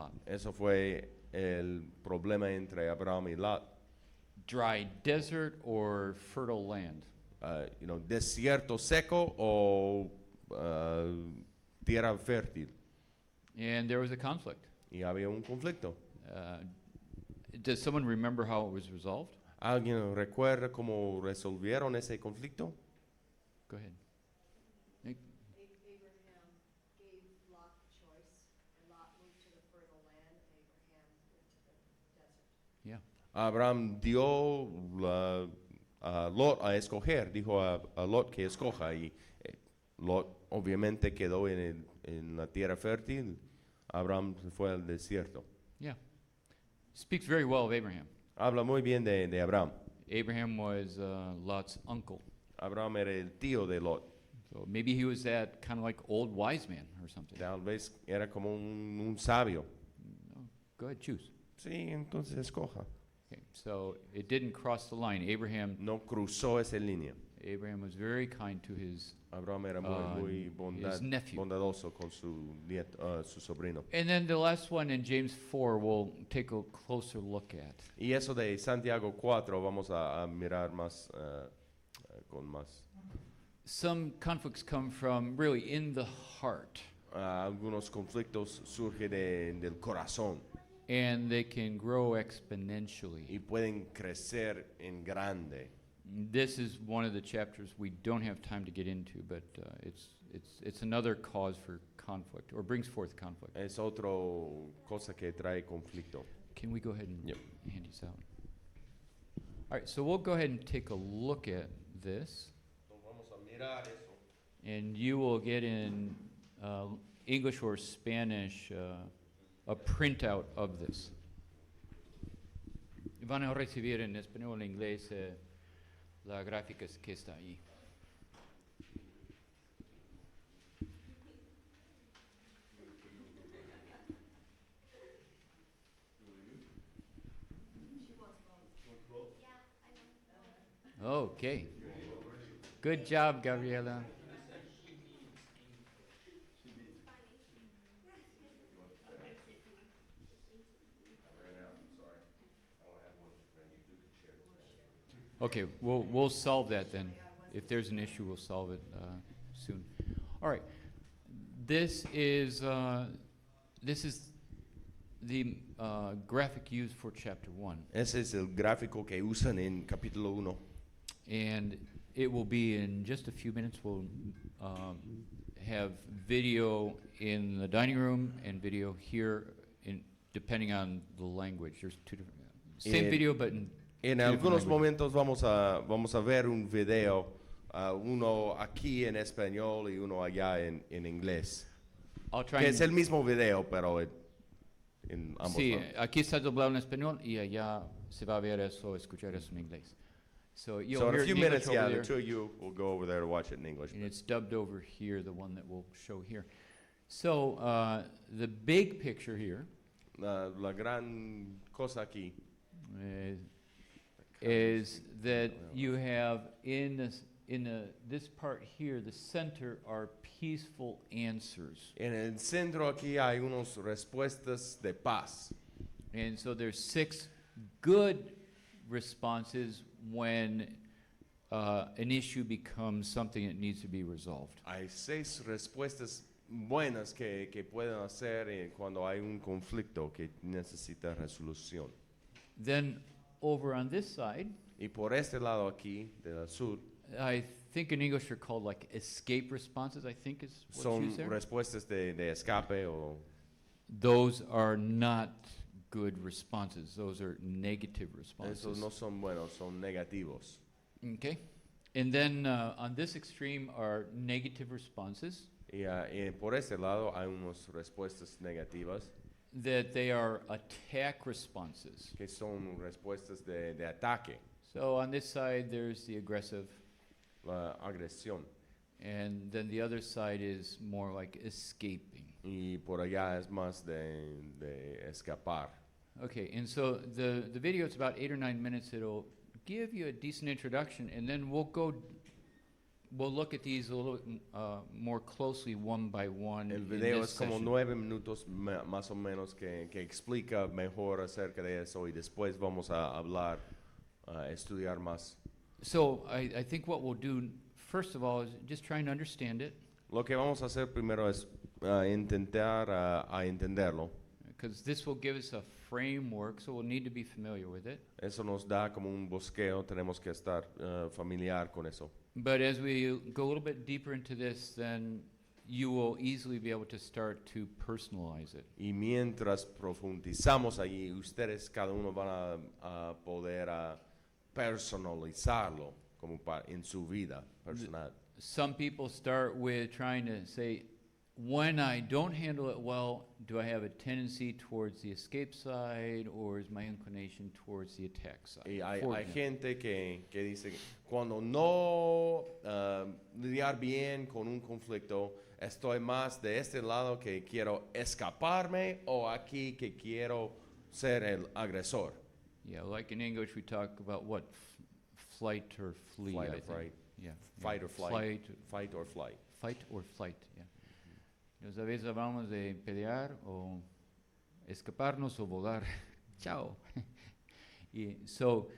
Lot. Eso fue el problema entre Abraham y Lot. Dry desert or fertile land? Desierto seco o tierra fértil. And there was a conflict. Y había un conflicto. Does someone remember how it was resolved? ¿Alguien recuerda cómo resolvieron ese conflicto? Go ahead. Abraham gave Lot the choice, and Lot moved to the fertile land, and Abraham went to the desert. Yeah. Abraham dio a Lot a escoger, dijo a Lot que escoja y Lot obviamente quedó en la tierra fértil. Abraham fue al desierto. Yeah. Speaks very well of Abraham. Habla muy bien de Abraham. Abraham was Lot's uncle. Abraham era el tío de Lot. So maybe he was that kind of like old wise man or something. Tal vez era como un sabio. No, go ahead, choose. Sí, entonces escoja. Okay, so it didn't cross the line. No cruzó esa línea. Abraham was very kind to his Abraham era muy his nephew. bondadoso con su sobrino. And then the last one in James 4 we'll take a closer look at. Y eso de Santiago 4 vamos a mirar más con más. Some conflicts come from really in the heart. Algunos conflictos surgen del corazón And they can grow exponentially. y pueden crecer en grande. This is one of the chapters we don't have time to get into, but it's another cause for conflict, or brings forth conflict. Es otro cosa que trae conflicto. Can we go ahead and Yep. hand these out? All right, so we'll go ahead and take a look at this, Vamos a mirar eso. and you will get in English or Spanish a printout of this. Van a recibir en español e inglés la gráfica que está ahí. Okay. Good job, Gabriela. Okay, we'll solve that then. If there's an issue, we'll solve it soon. All right. This is the graphic used for chapter 1. Ese es el gráfico que usan en capítulo 1. And it will be in just a few minutes. We'll have video in the dining room and video here, depending on the language. There's two different, same video, but en algunos momentos vamos a ver un video, uno aquí en español y uno allá en inglés. Que es el mismo video, pero en ambos. Sí, aquí está doblado en español y allá se va a ver eso, escuchar eso en inglés. So in a few minutes, the two of you will go over there to watch it in English. And it's dubbed over here, the one that we'll show here. So the big picture here La gran cosa aquí is that you have this part here, the center, are peaceful answers. En el centro aquí hay unas respuestas de paz. And so there's 6 good responses when an issue becomes something that needs to be resolved. Hay 6 respuestas buenas que pueden hacer cuando hay un conflicto que necesita resolución. Then over on this side, Y por este lado aquí, del sur, I think in English they're called like escape responses, I think is what's son used there. respuestas de escape o Those are not good responses. Those are negative responses. esos no son buenos, son negativos. Okay. And then on this extreme are negative responses Y por este lado hay unas respuestas negativas that they are attack responses. que son respuestas de ataque, So on this side there's the aggressive, la agresión. and then the other side is more like escaping. Y por allá es más de escapar. Okay, and so the video, it's about 8 or 9 minutes. It'll give you a decent introduction, and then we'll go we'll look at these a little more closely one by one. El in video this es como session. 9 minutos más o menos que explica mejor acerca de eso y después vamos a hablar, a estudiar más. So I think what we'll do, first of all, is just trying to understand it, Lo que vamos a hacer primero es intentar a entenderlo. because this will give us a framework, so we'll need to be familiar with it. Eso nos da como un bosqueo, tenemos que estar familiar con eso. But as we go a little bit deeper into this, then you will easily be able to start to personalize it. Y mientras profundizamos allí, ustedes cada uno van a poder personalizarlo como en su vida personal. Some people start with trying to say, when I don't handle it well, do I have a tendency towards the escape side, or is my inclination towards the attack side? Y hay For example. gente que dice que cuando no lidiar bien con un conflicto, estoy más de este lado que quiero escaparme o aquí que quiero ser el agresor. Yeah, like in English, we talk about what, flight or flee. Flight I or think. fright. Yeah. Fight yeah. or flight. Fight or flight. Fight or flight, yeah. Entonces a veces hablamos de pelear o escaparnos o volar. Chao. So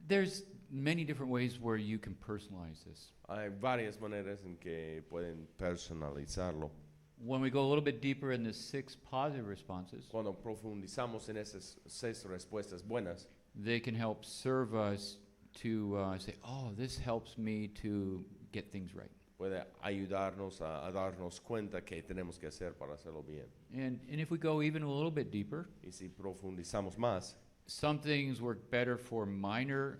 there's many different ways where you can personalize this. Hay varias maneras en que pueden personalizarlo. When we go a little bit deeper in the 6 positive responses, Cuando profundizamos en esas 6 respuestas buenas, they can help serve us to say, oh, this helps me to get things right. puede ayudarnos a darnos cuenta que tenemos que hacer para hacerlo bien. And if we go even a little bit deeper, Y si profundizamos más, some things work better for minor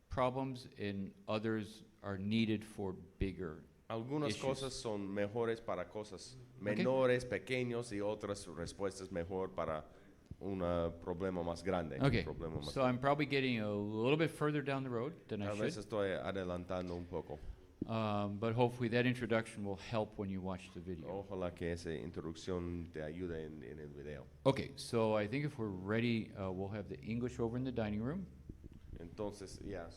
problems and others are needed for bigger. algunas Issues. cosas son mejores para cosas menores, pequeños, y otras respuestas mejor para un problema más grande. un Okay, problema más so I'm probably getting a little bit further down the road than I A should, veces estoy adelantando un poco. but hopefully that introduction will help when you watch the video. Ojalá que esa introducción te ayude en el video. Okay, so I think if we're ready, we'll have the English over in the dining room. Entonces, yeah.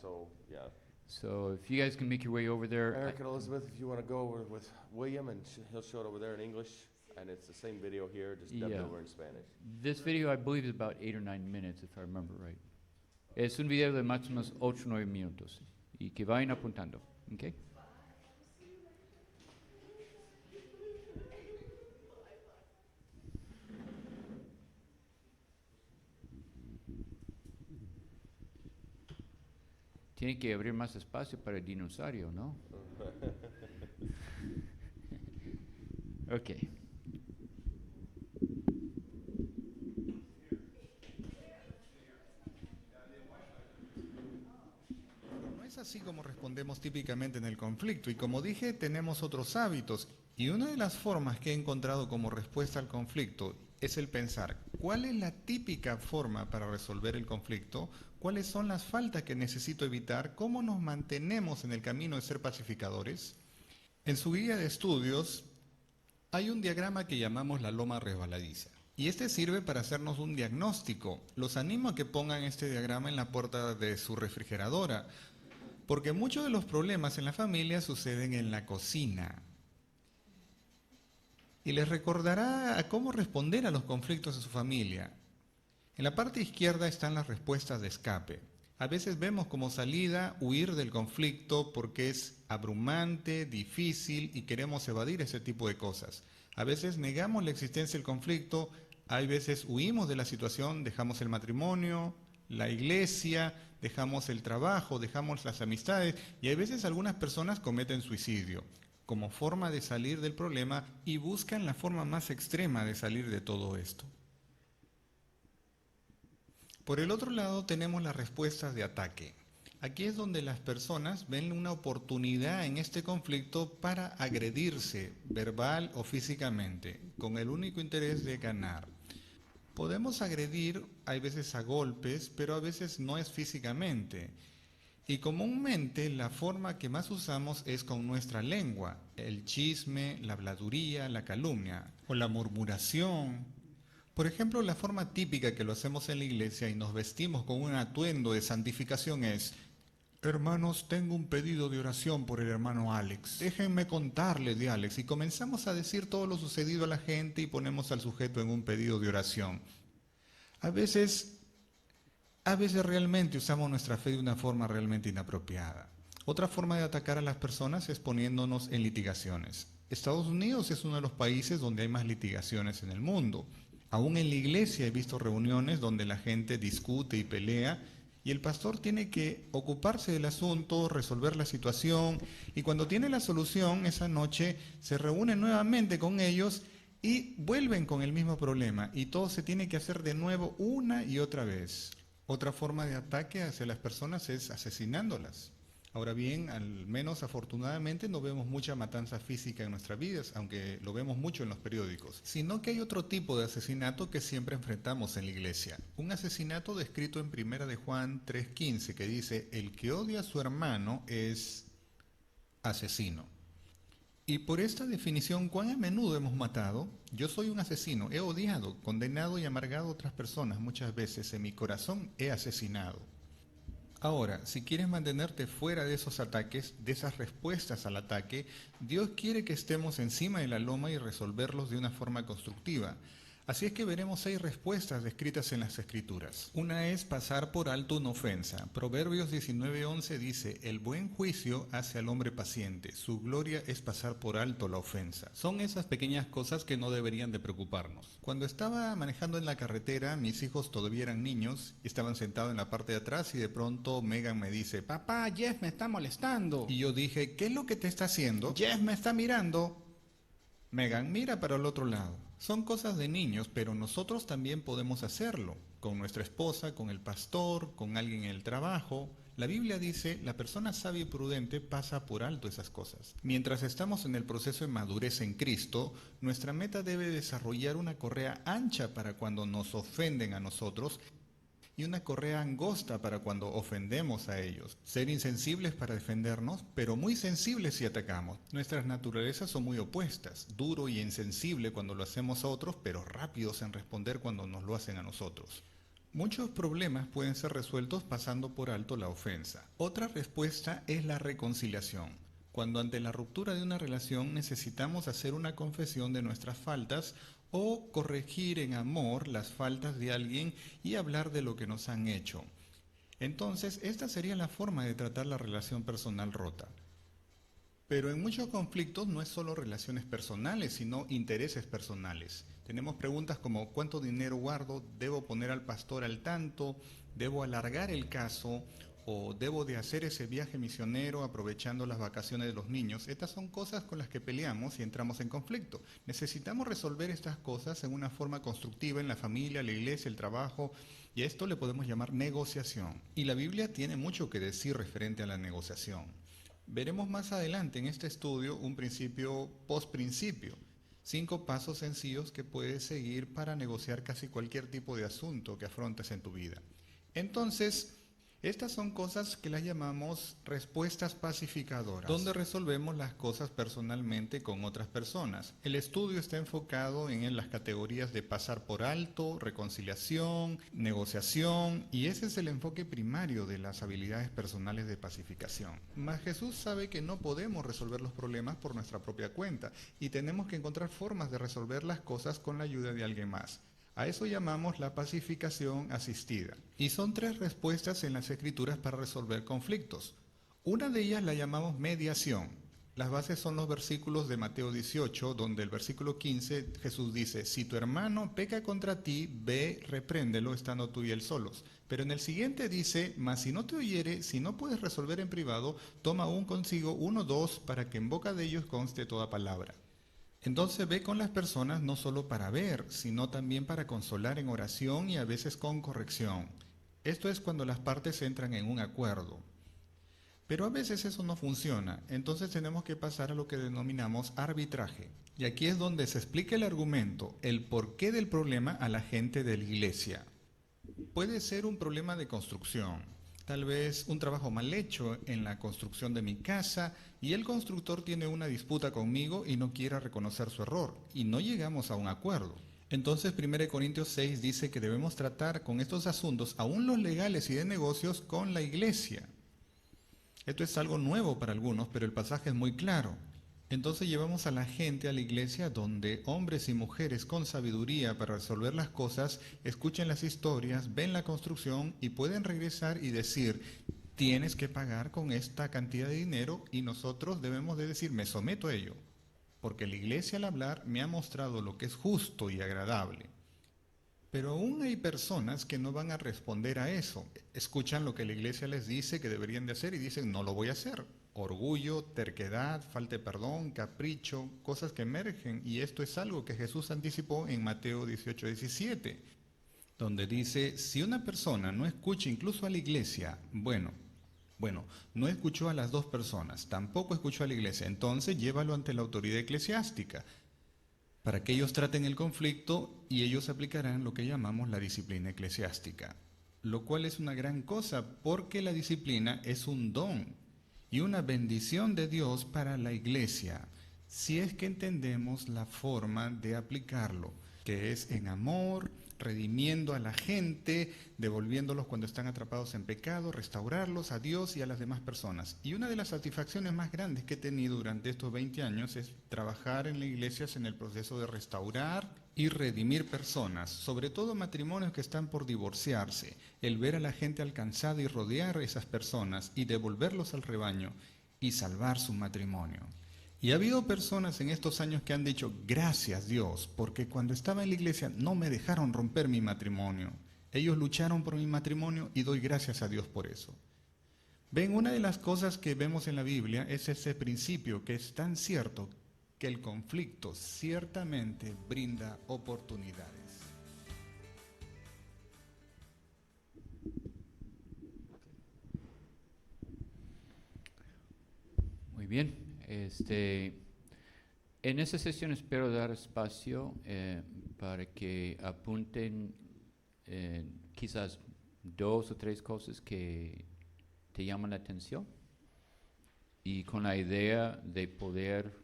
So if you guys can make your way over there. Eric and Elizabeth, if you want to go over with William, and he'll show it over there in English, and it's the same video here, just dubbed Yeah. over in Spanish. This video, I believe, is about 8 or 9 minutes, if I remember right. Es un video de más o menos 8 o 9 minutos. Y que vayan apuntando, ¿ok? Tiene que abrir más espacio para el dinosaurio, ¿no? Ok. No es así como respondemos típicamente en el conflicto, y como dije, tenemos otros hábitos, y una de las formas que he encontrado como respuesta al conflicto es el pensar, ¿cuál es la típica forma para resolver el conflicto? ¿Cuáles son las faltas que necesito evitar? ¿Cómo nos mantenemos en el camino de ser pacificadores? En su guía de estudios hay un diagrama que llamamos la loma resbaladiza, y este sirve para hacernos un diagnóstico. Los animo a que pongan este diagrama en la puerta de su refrigeradora, porque muchos de los problemas en la familia suceden en la cocina. Y les recordará a cómo responder a los conflictos de su familia. En la parte izquierda están las respuestas de escape. A veces vemos como salida huir del conflicto porque es abrumante, difícil y queremos evadir ese tipo de cosas. A veces negamos la existencia del conflicto, hay veces huimos de la situación, dejamos el matrimonio, la iglesia, dejamos el trabajo, dejamos las amistades, y hay veces algunas personas cometen suicidio como forma de salir del problema y buscan la forma más extrema de salir de todo esto. Por el otro lado tenemos las respuestas de ataque. Aquí es donde las personas ven una oportunidad en este conflicto para agredirse verbal o físicamente, con el único interés de ganar. Podemos agredir, hay veces a golpes, pero a veces no es físicamente. Y comúnmente la forma que más usamos es con nuestra lengua, el chisme, la habladuría, la calumnia o la murmuración. Por ejemplo, la forma típica que lo hacemos en la iglesia y nos vestimos con un atuendo de santificación es: Hermanos, tengo un pedido de oración por el hermano Alex. Déjenme contarle de Alex. Y comenzamos a decir todo lo sucedido a la gente y ponemos al sujeto en un pedido de oración. A veces realmente usamos nuestra fe de una forma realmente inapropiada. Otra forma de atacar a las personas es poniéndonos en litigaciones. Estados Unidos es uno de los países donde hay más litigaciones en el mundo. Aún en la iglesia he visto reuniones donde la gente discute y pelea y el pastor tiene que ocuparse del asunto, resolver la situación y cuando tiene la solución esa noche se reúne nuevamente con ellos y vuelven con el mismo problema y todo se tiene que hacer de nuevo una y otra vez. Otra forma de ataque hacia las personas es asesinándolas. Ahora bien, al menos afortunadamente no vemos mucha matanza física en nuestras vidas, aunque lo vemos mucho en los periódicos, sino que hay otro tipo de asesinato que siempre enfrentamos en la iglesia. Un asesinato descrito en 1 de Juan 3:15 que dice, el que odia a su hermano es asesino. Y por esta definición, ¿cuán a menudo hemos matado? Yo soy un asesino, he odiado, condenado y amargado a otras personas. Muchas veces en mi corazón he asesinado. Ahora, si quieres mantenerte fuera de esos ataques, de esas respuestas al ataque, Dios quiere que estemos encima de la loma y resolverlos de una forma constructiva. Así es que veremos 6 respuestas descritas en las Escrituras. Una es pasar por alto una ofensa. Proverbios 19:11 dice, el buen juicio hace al hombre paciente, su gloria es pasar por alto la ofensa. Son esas pequeñas cosas que no deberían de preocuparnos. Cuando estaba manejando en la carretera, mis hijos todavía eran niños, estaban sentados en la parte de atrás y de pronto Megan me dice, papá, Jeff me está molestando. Y yo dije, ¿qué es lo que te está haciendo? Jeff me está mirando. Megan, mira para el otro lado. Son cosas de niños, pero nosotros también podemos hacerlo. Con nuestra esposa, con el pastor, con alguien en el trabajo. La Biblia dice, la persona sabia y prudente pasa por alto esas cosas. Mientras estamos en el proceso de madurez en Cristo, nuestra meta debe desarrollar una correa ancha para cuando nos ofenden a nosotros y una correa angosta para cuando ofendemos a ellos. Ser insensibles para defendernos, pero muy sensibles si atacamos. Nuestras naturalezas son muy opuestas, duro y insensible cuando lo hacemos a otros, pero rápidos en responder cuando nos lo hacen a nosotros. Muchos problemas pueden ser resueltos pasando por alto la ofensa. Otra respuesta es la reconciliación. Cuando ante la ruptura de una relación necesitamos hacer una confesión de nuestras faltas o corregir en amor las faltas de alguien y hablar de lo que nos han hecho. Entonces, esta sería la forma de tratar la relación personal rota. Pero en muchos conflictos no es solo relaciones personales, sino intereses personales. Tenemos preguntas como ¿cuánto dinero guardo? ¿Debo poner al pastor al tanto? ¿Debo alargar el caso? ¿O debo de hacer ese viaje misionero aprovechando las vacaciones de los niños? Estas son cosas con las que peleamos y entramos en conflicto. Necesitamos resolver estas cosas en una forma constructiva en la familia, la iglesia, el trabajo, y a esto le podemos llamar negociación. Y la Biblia tiene mucho que decir referente a la negociación. Veremos más adelante en este estudio un principio post-principio. 5 pasos sencillos que puedes seguir para negociar casi cualquier tipo de asunto que afrontes en tu vida. Entonces, estas son cosas que las llamamos respuestas pacificadoras, donde resolvemos las cosas personalmente con otras personas. El estudio está enfocado en las categorías de pasar por alto, reconciliación, negociación, y ese es el enfoque primario de las habilidades personales de pacificación. Mas Jesús sabe que no podemos resolver los problemas por nuestra propia cuenta y tenemos que encontrar formas de resolver las cosas con la ayuda de alguien más. A eso llamamos la pacificación asistida. Y son 3 respuestas en las Escrituras para resolver conflictos. Una de ellas la llamamos mediación. Las bases son los versículos de Mateo 18, donde el versículo 15 Jesús dice, si tu hermano peca contra ti, ve, repréndelo, estando tú y él solos. Pero en el siguiente dice, mas si no te oyere, si no puedes resolver en privado, toma aún consigo 1 o 2, para que en boca de ellos conste toda palabra. Entonces ve con las personas no solo para ver, sino también para consolar en oración y a veces con corrección. Esto es cuando las partes entran en un acuerdo. Pero a veces eso no funciona, entonces tenemos que pasar a lo que denominamos arbitraje. Y aquí es donde se explica el argumento, el porqué del problema a la gente de la iglesia. Puede ser un problema de construcción. Tal vez un trabajo mal hecho en la construcción de mi casa y el constructor tiene una disputa conmigo y no quiere reconocer su error y no llegamos a un acuerdo. Entonces 1 Corintios 6 dice que debemos tratar con estos asuntos, aún los legales y de negocios, con la iglesia. Esto es algo nuevo para algunos, pero el pasaje es muy claro. Entonces llevamos a la gente a la iglesia donde hombres y mujeres con sabiduría para resolver las cosas escuchen las historias, ven la construcción y pueden regresar y decir, tienes que pagar con esta cantidad de dinero, y nosotros debemos de decir, me someto a ello, porque la iglesia al hablar me ha mostrado lo que es justo y agradable. Pero aún hay personas que no van a responder a eso. Escuchan lo que la iglesia les dice que deberían de hacer y dicen, no lo voy a hacer. Orgullo, terquedad, falta de perdón, capricho, cosas que emergen. Y esto es algo que Jesús anticipó en Mateo 18:17, donde dice, si una persona no escucha incluso a la iglesia, bueno, no escuchó a las dos personas, tampoco escuchó a la iglesia, entonces llévalo ante la autoridad eclesiástica, para que ellos traten el conflicto y ellos aplicarán lo que llamamos la disciplina eclesiástica, lo cual es una gran cosa porque la disciplina es un don y una bendición de Dios para la iglesia, si es que entendemos la forma de aplicarlo, que es en amor, redimiendo a la gente, devolviéndolos cuando están atrapados en pecado, restaurarlos a Dios y a las demás personas. Y una de las satisfacciones más grandes que he tenido durante estos 20 años es trabajar en las iglesias en el proceso de restaurar y redimir personas, sobre todo matrimonios que están por divorciarse, el ver a la gente alcanzada y rodear a esas personas y devolverlos al rebaño y salvar su matrimonio. Y ha habido personas en estos años que han dicho, gracias Dios, porque cuando estaba en la iglesia no me dejaron romper mi matrimonio. Ellos lucharon por mi matrimonio y doy gracias a Dios por eso. Ven, una de las cosas que vemos en la Biblia es ese principio que es tan cierto, que el conflicto ciertamente brinda oportunidades. Muy bien. En esta sesión espero dar espacio para que apunten quizás 2 o 3 cosas que te llaman la atención y con la idea de poder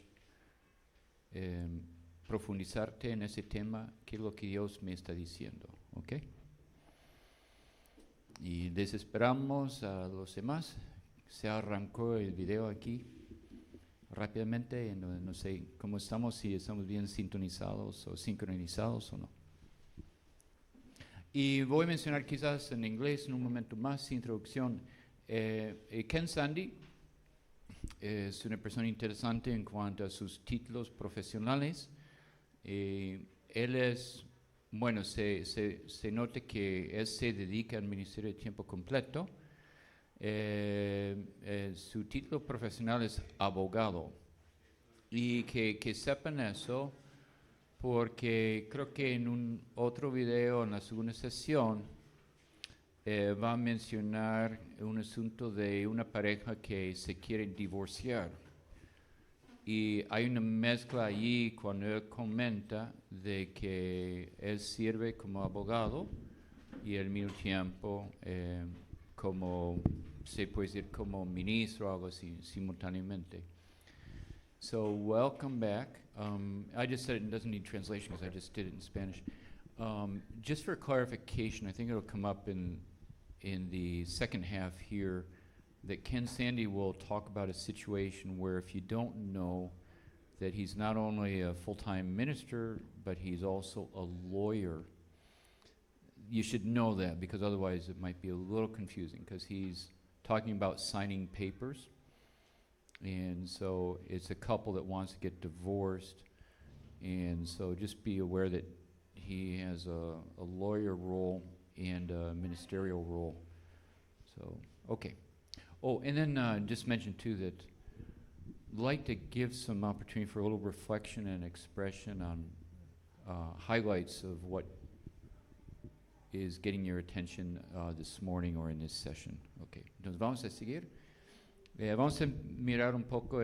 profundizarte en ese tema, qué es lo que Dios me está diciendo, ¿ok? Y desesperamos a los demás. Se arrancó el video aquí rápidamente, no sé cómo estamos, si estamos bien sintonizados o sincronizados o no. Y voy a mencionar quizás en inglés en un momento más, introducción. Ken Sandy es una persona interesante en cuanto a sus títulos profesionales. Él es, bueno, se nota que él se dedica al ministerio de tiempo completo. Su título profesional es abogado, y que sepan eso, porque creo que en un otro video, en la segunda sesión, va a mencionar un asunto de una pareja que se quiere divorciar, y hay una mezcla allí cuando él comenta de que él sirve como abogado y al mismo tiempo como, se puede decir, como ministro o algo así, simultáneamente. So, welcome back. I just said it doesn't need translation because I just did it in Spanish. Just for clarification, I think it'll come up in the second half here, that Ken Sandy will talk about a situation where, if you don't know, that he's not only a full-time minister, but he's also a lawyer. You should know that, because otherwise it might be a little confusing, because he's talking about signing papers. And so it's a couple that wants to get divorced. And so just be aware that he has a lawyer role and a ministerial role. So, okay. Oh, and then just mention too that I'd like to give some opportunity for a little reflection and expression on highlights of what is getting your attention this morning or in this session. Okay, entonces vamos a seguir. Vamos a mirar un poco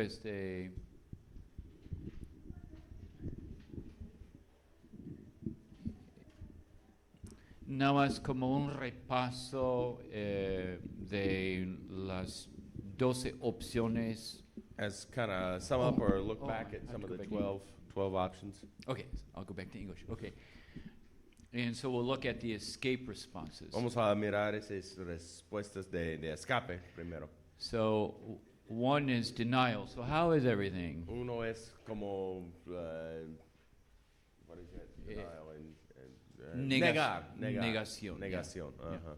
nada más como un repaso de las 12 opciones. As kind of sum up or look back I at have some to of go the back to 12 options. Okay, I'll go back to English. Okay. And so we'll look at the escape responses. Vamos a mirar esas respuestas de escape primero. So one is denial. So how is everything? Uno es como, what is it? Denial Negación. Negación. Yeah. Ajá.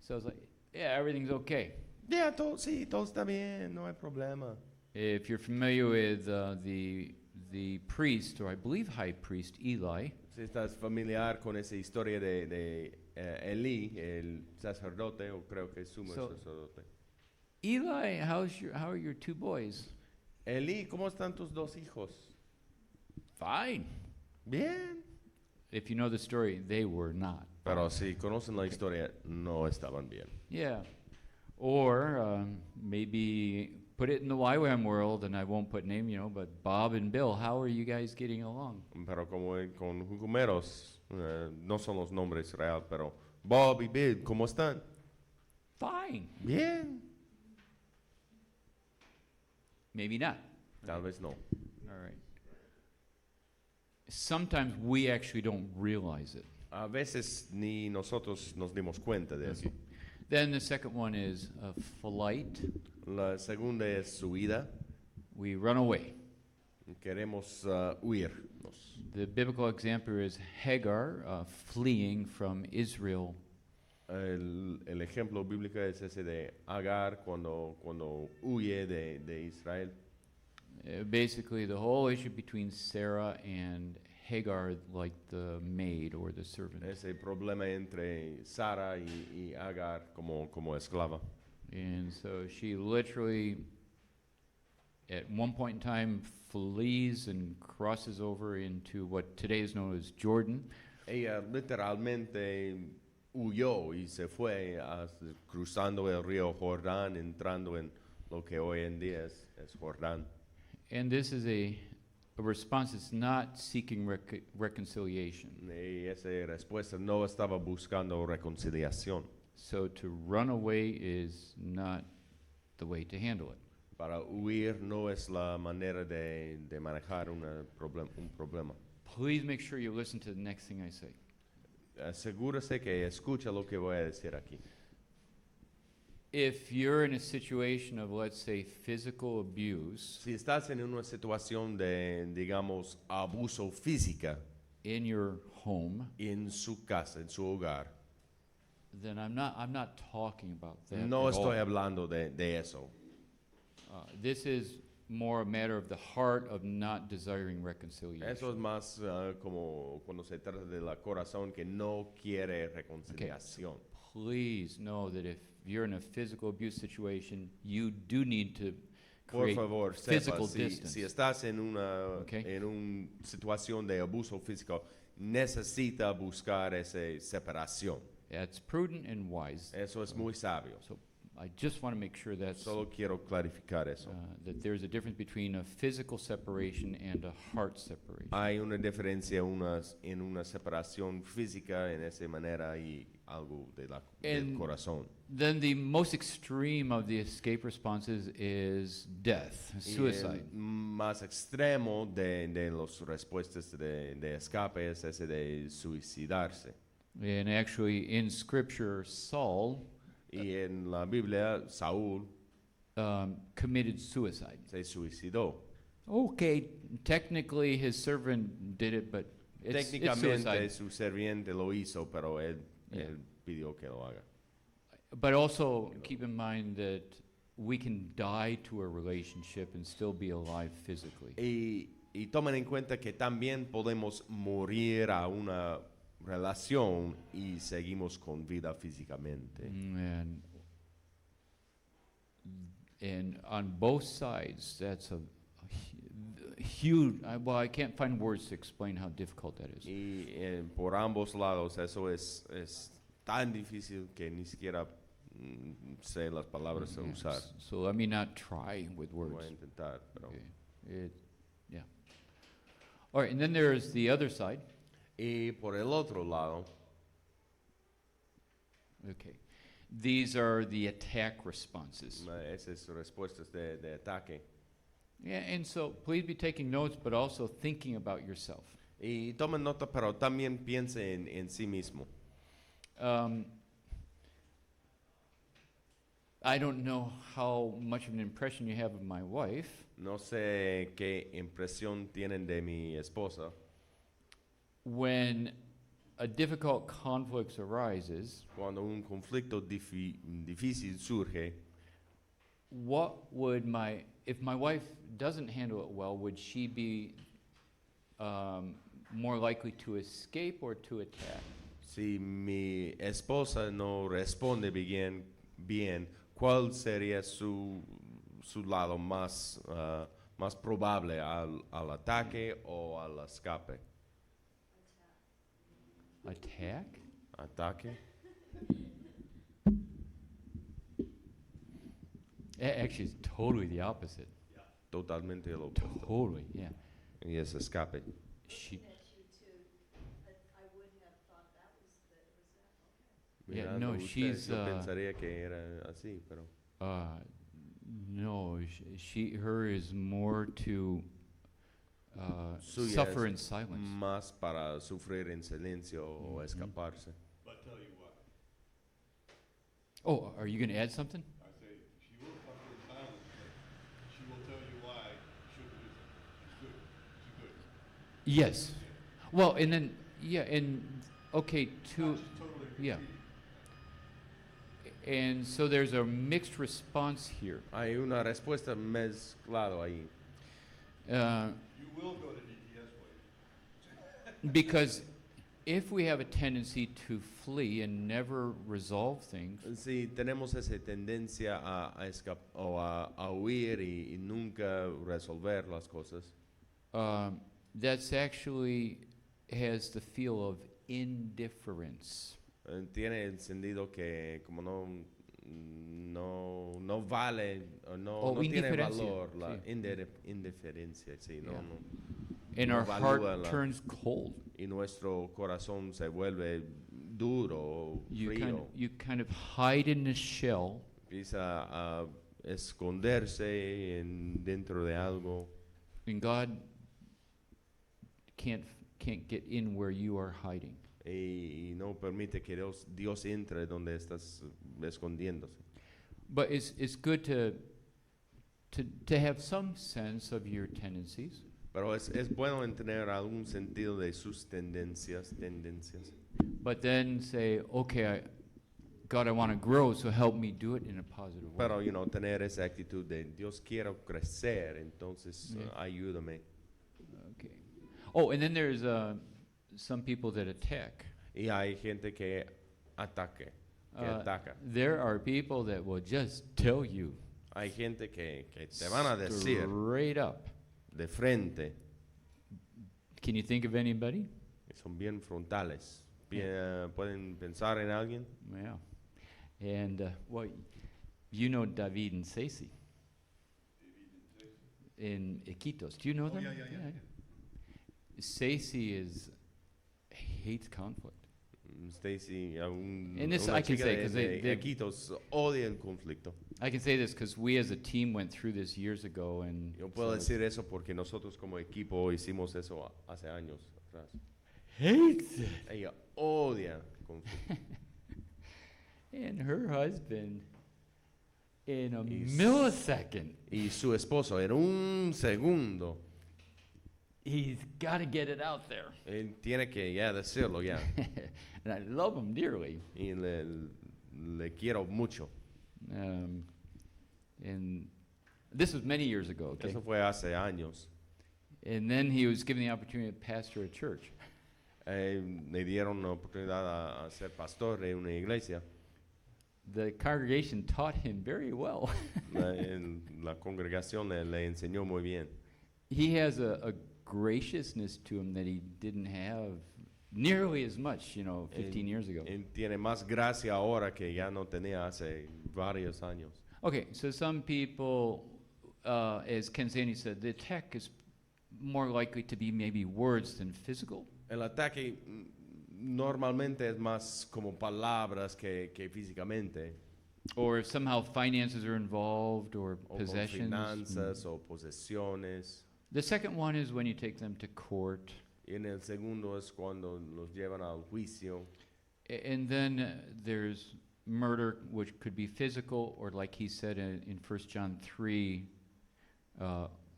So it's like, yeah, everything's okay. Yeah, sí, todo está bien, no hay problema. If you're familiar with the priest, or I believe high priest Eli, Si estás familiar con esa historia de Elí, el sacerdote, o creo que es sumo So- sacerdote. Eli, how are your two boys? Elí, ¿cómo están tus dos hijos? Fine. Bien. If you know the story, they were not. Pero si conocen la historia, no estaban bien. Yeah. Or maybe put it in the YWAM world, and I won't put name, but Bob and Bill, how are you guys getting along? Pero como con jugumeros, no son los nombres real, pero Bob y Bill, ¿cómo están? Fine. Bien. Maybe not. Tal vez no. All right. Sometimes we actually don't realize it. A veces ni nosotros nos dimos cuenta de eso. Okay. Then the second one is flight. La segunda es huida. We run away. Queremos huirnos. The biblical example is Hagar fleeing from Israel. El ejemplo bíblico es ese de Agar cuando huye de Israel. Basically, the whole issue between Sarah and Hagar, like the maid or the servant. Ese problema entre Sara y Agar como esclava. And so she literally, at one point in time, flees and crosses over into what today is known as Jordan. Ella literalmente huyó y se fue cruzando el río Jordán, entrando en lo que hoy en día es Jordán. And this is a response that's not seeking reconciliation. Y esa respuesta no estaba buscando reconciliación. So to run away is not the way to handle it. Para huir no es la manera de manejar un problema. Please make sure you listen to the next thing I say. Asegúrese que escucha lo que voy a decir aquí. If you're in a situation of, let's say, physical abuse Si estás en una situación de, digamos, abuso física in your home, en su casa, en su hogar, then I'm not talking about that. no at estoy all. hablando de eso. This is more a matter of the heart of not desiring reconciliation. Eso es más como cuando se trata de la corazón que no quiere reconciliación. Please know that if you're in a physical abuse situation, you do need to Por create favor, physical sepa, distance. si estás en una Okay. situación de abuso físico, necesita buscar esa separación. That's prudent and wise. Eso es muy sabio. So I just want to make sure that's Solo quiero clarificar eso. that there's a difference between a physical separation and a heart separation. Hay una diferencia en una separación física en esa manera y algo del And- corazón. Then the most extreme of the escape responses is death, Y suicide. el más extremo de las respuestas de escape es ese de suicidarse. And actually, in Scripture, Saul Y en la Biblia, Saúl committed suicide. se suicidó. Okay, technically his servant did it, but it's Técnicamente suicide. su serviente lo hizo, pero él pidió que lo haga. But also keep in mind that we can die to a relationship and still be alive physically. Y tomen en cuenta que también podemos morir a una relación y seguimos con vida físicamente. And on both sides, that's a huge. Well, I can't find words to explain how difficult that is. Y por ambos lados eso es tan difícil que ni siquiera sé las palabras a usar. So let me not try with words. Voy a intentar, pero. Okay. Yeah. All right, and then there's the other side. Y por el otro lado, Okay. These are the attack responses. esas respuestas de ataque. Yeah, and so please be taking notes, but also thinking about yourself. Y tomen nota, pero también piense en sí mismo. I don't know how much of an impression you have of my wife. No sé qué impresión tienen de mi esposa. When a difficult conflict arises, Cuando un conflicto difícil surge, if my wife doesn't handle it well, would she be more likely to escape or to attack? si mi esposa no responde bien, ¿cuál sería su lado más probable al ataque o al escape? Attack? ¿Ataque? Actually, it's totally the opposite. Totalmente lo opuesto. Totally, yeah. Y es escape. She, Met you too. I would have thought that was okay. Yeah, Mirando no, usted, she's, yo pensaría que era así, pero no, her is more to suya suffer es in silence. más para sufrir en silencio o escaparse. But tell you what, Oh, are you going to add something? I say she will suffer in silence, but she will tell you why she shouldn't do something. She's good. She's good. Yes. Well, and then, yeah, and, okay, She's to, totally yeah. conceded. And so there's a mixed response here. Hay una respuesta mezclado ahí. You will go to DTS way. Because if we have a tendency to flee and never resolve things, Si tenemos esa tendencia a huir y nunca resolver las cosas, that's actually has the feel of indifference. tiene el sentido que como no vale o no tiene indiferencia, valor la sí. indiferencia, sí, Yeah. no. And No our valúa heart la- turns cold. Y nuestro corazón se vuelve duro o frío. You kind of hide in the shell, Empieza a esconderse dentro de algo and God can't get in where you are hiding. y no permite que Dios entre donde estás escondiéndose. But it's good to have some sense of your tendencies, Pero es bueno en tener algún sentido de sus tendencias. but then say, okay, God, I want to grow, so help me do it in a positive way. Pero, tener esa actitud de Dios quiero crecer, entonces Yeah. Ayúdame. Okay. Oh, and then there's some people that attack. Y hay gente que ataca. There are people that will just tell you Hay gente que te van a decir straight up. de frente, Can you think of anybody? que son bien frontales. Pueden pensar en alguien. Yeah. And, well, you know David and Ceci in Iquitos. Do you know them? yeah. Ceci hates conflict. Stacy, And this una I can chica say, de 'cause they- Iquitos odia el conflicto. I can say this because we as a team went through this years ago, and Yo puedo so decir eso porque nosotros como equipo hicimos eso hace años atrás. hates it. Ella odia el conflicto. And her husband, in a He's- millisecond, Y su esposo, en un segundo, he's got to get it out there. él tiene que ya decirlo ya. And I love him dearly. Y le quiero mucho. And this was many years ago, okay? Eso fue hace años. And then he was given the opportunity to pastor a church. Le dieron una oportunidad a ser pastor de una iglesia. The congregation taught him very well. La congregación le enseñó muy bien. He has a graciousness to him that he didn't have nearly as much, 15 years ago. Él tiene más gracia ahora que ya no tenía hace varios años. Okay, so some people, as Ken Sandy said, the attack is more likely to be maybe words than physical. El ataque normalmente es más como palabras que físicamente. Or if somehow finances are involved or O con possessions. finanzas o posesiones. The second one is when you take them to court. Y en el segundo es cuando los llevan al juicio. And then there's murder, which could be physical, or like he said in 1 John 3,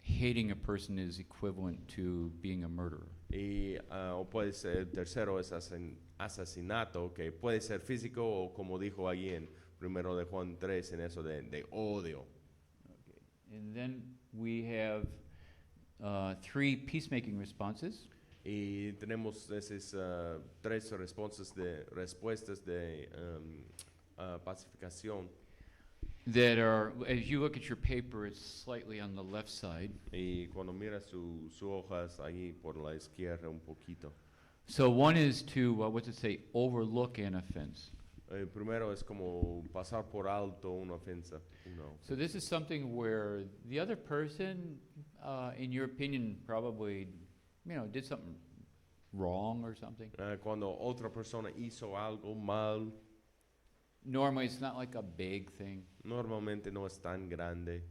hating a person is equivalent to being a murderer. Y, o puede ser, el tercero es asesinato, que puede ser físico o como dijo allí en 1 de Juan 3, en eso de odio. And then we have 3 peacemaking responses. Y tenemos esas 3 respuestas de pacificación. That are, as you look at your paper, it's slightly on the left side. Y cuando mira su hojas ahí por la izquierda un poquito. So one is to, what's it say, overlook an offense. El primero es como pasar por alto una ofensa. So this is something where the other person, in your opinion, probably, did something wrong or something. Cuando otra persona hizo algo mal, Normally, it's not like a big thing. normalmente no es tan grande.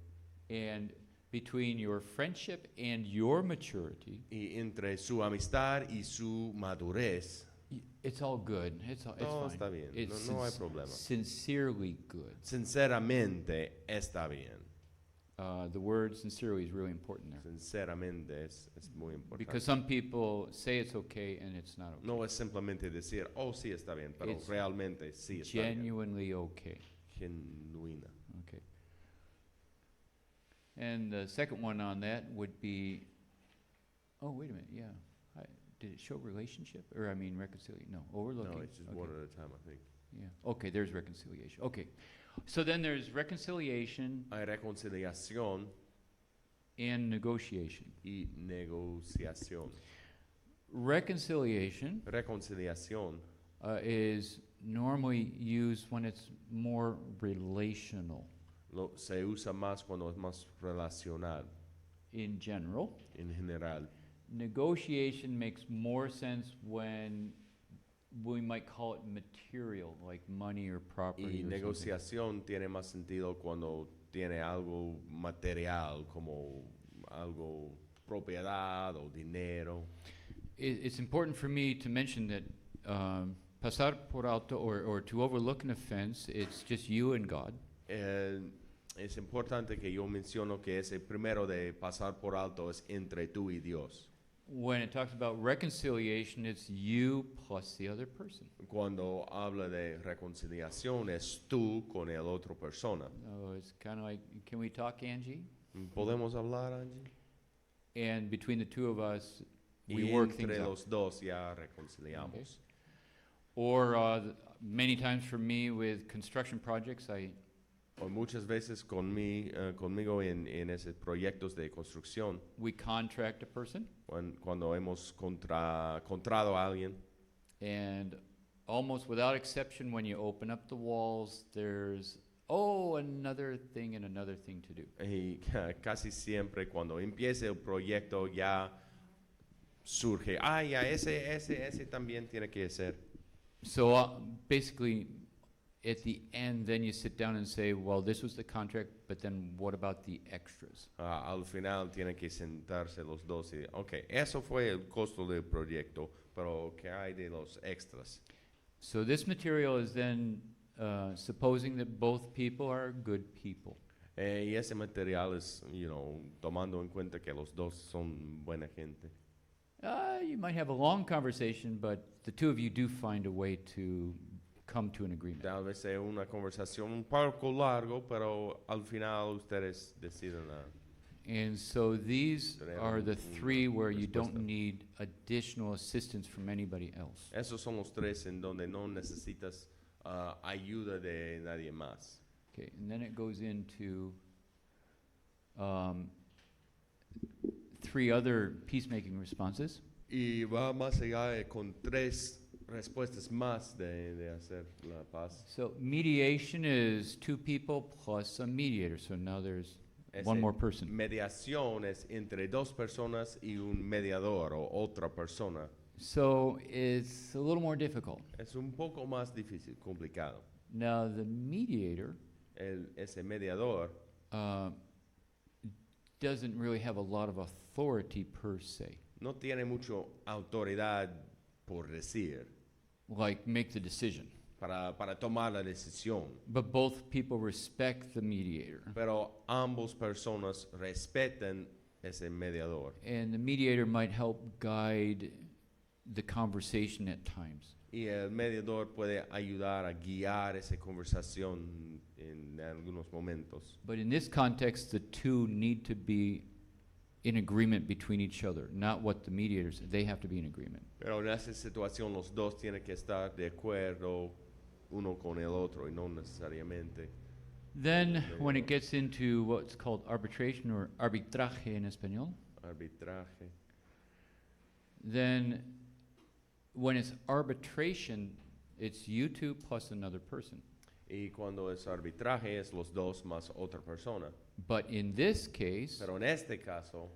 And between your friendship and your maturity, Y entre su amistad y su madurez, it's all good. It's todo fine. está bien. It's No hay problema. sincerely good. Sinceramente está bien. The word sincerely is really important there. Sinceramente es muy importante. Because some people say it's okay and it's not okay. No es simplemente decir, oh, sí está bien, pero It's realmente sí está bien. Genuinely okay. Genuina. Okay. And the second one on that would be, oh, wait a minute, yeah. Did it show relationship? Or I mean reconciliation? No, overlooking. No, it's just Okay. one at a time, I think. Yeah, okay, there's reconciliation. Okay. So then there's reconciliation Hay reconciliación and negotiation. y negociación. Reconciliation Reconciliación is normally used when it's more relational se usa más cuando es más relacional, in general. en general. Negotiation makes more sense when we might call it material, like money or property. Y or something. negociación tiene más sentido cuando tiene algo material, como algo propiedad o dinero. It's important for me to mention that pasar por alto or to overlook an offense, it's just you and God. Es importante que yo menciono que ese primero de pasar por alto es entre tú y Dios. When it talks about reconciliation, it's you plus the other person. Cuando habla de reconciliación es tú con el otro persona. So it's kind of like, can we talk, Angie? ¿Podemos hablar, Angie? And between the two of us, we Y work things entre out. los dos ya reconciliamos. Or many times for me with construction projects, O muchas veces conmigo en esos proyectos de construcción, we contract a person, cuando hemos contratado a alguien, and almost without exception, when you open up the walls, there's another thing and another thing to do. y casi siempre cuando empieza el proyecto ya surge, ya ese también tiene que ser. So basically, at the end, then you sit down and say, well, this was the contract, but then what about the extras? Al final tienen que sentarse los dos y, ok, eso fue el costo del proyecto, pero ¿qué hay de los extras? So this material is then supposing that both people are good people. Y ese material es, tomando en cuenta que los dos son buena gente. You might have a long conversation, but the two of you do find a way to come to an agreement. Tal vez sea una conversación un poco largo, pero al final ustedes deciden. And so these are the three where you don't respuesta. need additional assistance from anybody else. Esos son los 3 en donde no necesitas ayuda de nadie más. Okay, and then it goes into 3 other peacemaking responses. Y va más allá con 3 respuestas más de hacer la paz. So mediation is 2 people plus a mediator. So now there's Ese one more person. Mediación es entre 2 personas y un mediador o otra persona. So it's a little more difficult. Es un poco más difícil, complicado. Now the mediator Ese mediador doesn't really have a lot of authority per se. no tiene mucha autoridad por decir, Like make the decision. para tomar la decisión. But both people respect the mediator. Pero ambos personas respetan ese mediador. And the mediator might help guide the conversation at times. Y el mediador puede ayudar a guiar esa conversación en algunos momentos. But in this context, the two need to be in agreement between each other, not what the mediators, they have to be in agreement. Pero en esa situación los dos tienen que estar de acuerdo uno con el otro y no necesariamente. Then, when it gets into what's called arbitration or arbitraje in español, Arbitraje. then when it's arbitration, it's you two plus another person. Y cuando es arbitraje es los dos más otra persona. But in this case, Pero en este caso,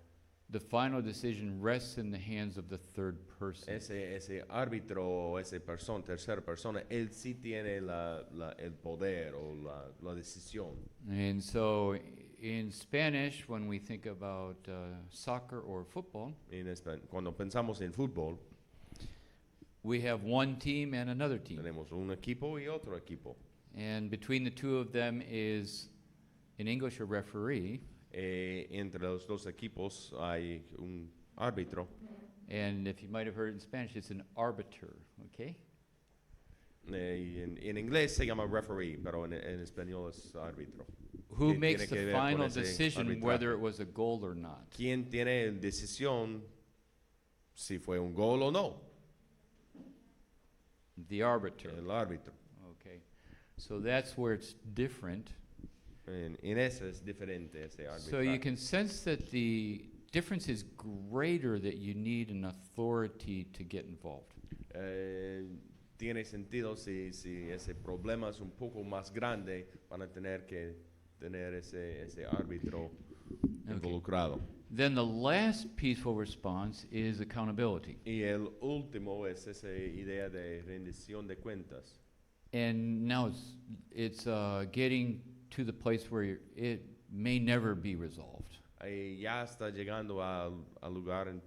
the final decision rests in the hands of the third person. ese árbitro o esa persona, tercera persona, él sí tiene el poder o la decisión. And so in Spanish, when we think about soccer or football, Cuando pensamos en fútbol, we have one team and another team. tenemos un equipo y otro equipo. And between the two of them is, in English, a referee. Entre los dos equipos hay un árbitro. And if you might have heard in Spanish, it's an arbiter, okay? Y en inglés se llama referee, pero en español es árbitro. Who Que makes tiene que the ver con final ese decision arbitraje. whether it was a goal or not? ¿Quién tiene la decisión si fue un gol o no? The arbiter. El árbitro. Okay. So that's where it's different. En eso es diferente ese So you arbitraje. can sense that the difference is greater, that you need an authority to get involved. Tiene sentido si ese problema es un poco más grande, van a tener que tener ese árbitro involucrado. Then the last peaceful response is accountability. Y el último es esa idea de rendición de cuentas. And now it's getting to the place where it may never be resolved. Ahí ya está llegando al lugar en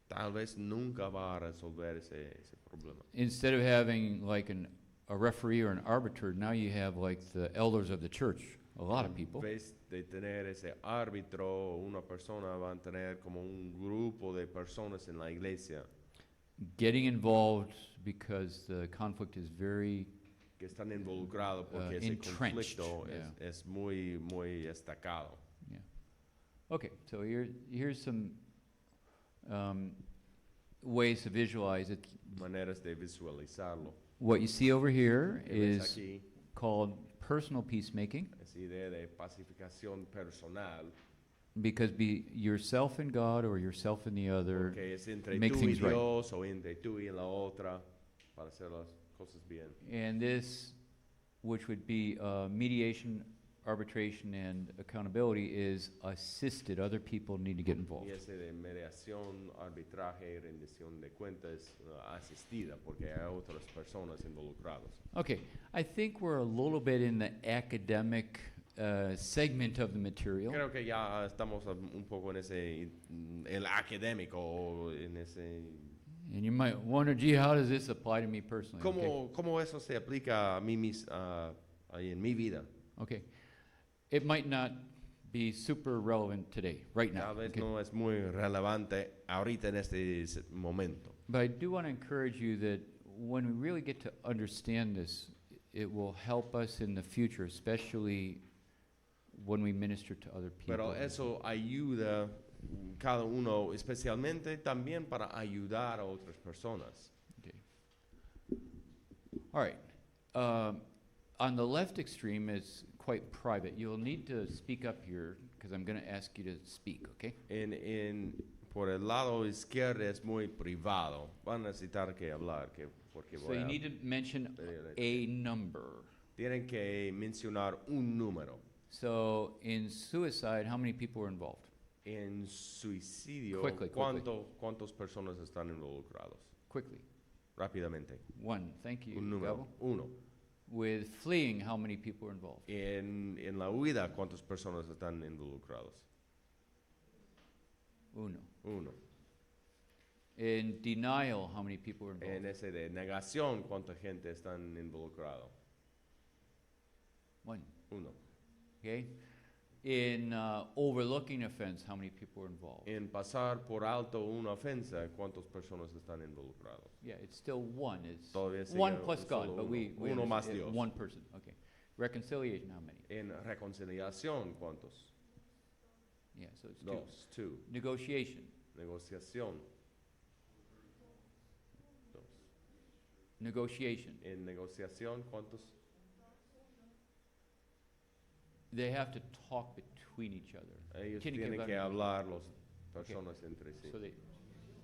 tal vez nunca va a resolver ese problema. Instead of having like a referee or an arbiter, now you have like the elders of the church, a lot of people. En vez de tener ese árbitro, una persona va a tener como un grupo de personas en la iglesia Getting involved because the conflict is very que están involucrados porque ese entrenched, conflicto yeah. es muy, muy destacado. Yeah. Okay, so here's some ways to visualize it. Maneras de visualizarlo. What you see over here Que ves is aquí called personal peacemaking, esa idea de pacificación personal, because be yourself and God or yourself and the other. porque es entre make tú y things right. Dios o entre tú y la otra para hacer las cosas bien. And this, which would be mediation, arbitration, and accountability, is assisted. Other people need to get involved. Y ese de mediación, arbitraje y rendición de cuentas asistida porque hay otras personas involucradas. Okay, I think we're a little bit in the academic segment of the material. Creo que ya estamos un poco en ese, el académico, o en ese, And you might wonder, gee, how does this apply to me personally? ¿cómo eso se aplica a mí en mi vida? Okay. It might not be super relevant today, right now. Tal vez okay? no es muy relevante ahorita en este momento. But I do want to encourage you that when we really get to understand this, it will help us in the future, especially when we minister to other people. Pero eso ayuda cada uno, especialmente también para ayudar a otras personas. Okay. All right. On the left extreme is quite private. You'll need to speak up here because I'm going to ask you to speak, okay? Por el lado izquierdo es muy privado. Van a necesitar que hablar porque So voy you a need to mention a number. tienen que mencionar un número. So in suicide, how many people were involved? En suicidio, Quickly. ¿cuántas personas están involucrados? Quickly. Rápidamente. One. Thank you. Un número. Gabo. Uno. With fleeing, how many people were involved? En la huida, ¿cuántas personas están involucrados? Uno. Uno. In denial, how many people are involved? En ese de negación, ¿cuánta gente están involucrado? One. Uno. Okay. In overlooking offense, how many people are involved? En pasar por alto una ofensa, ¿cuántas personas están involucrados? Yeah, it's still one. It's Todavía sigue one plus solo God, but uno. we Uno más understand Dios. one person. Okay. Reconciliation, how many? En reconciliación, ¿cuántos? Yeah, so it's Dos. Two. two. Negotiation. Negociación. Dos. Negotiation. En negociación, ¿cuántos? They have to talk between each other. Ellos Tienen tienen que que hablar. hablar, las personas entre sí. So they,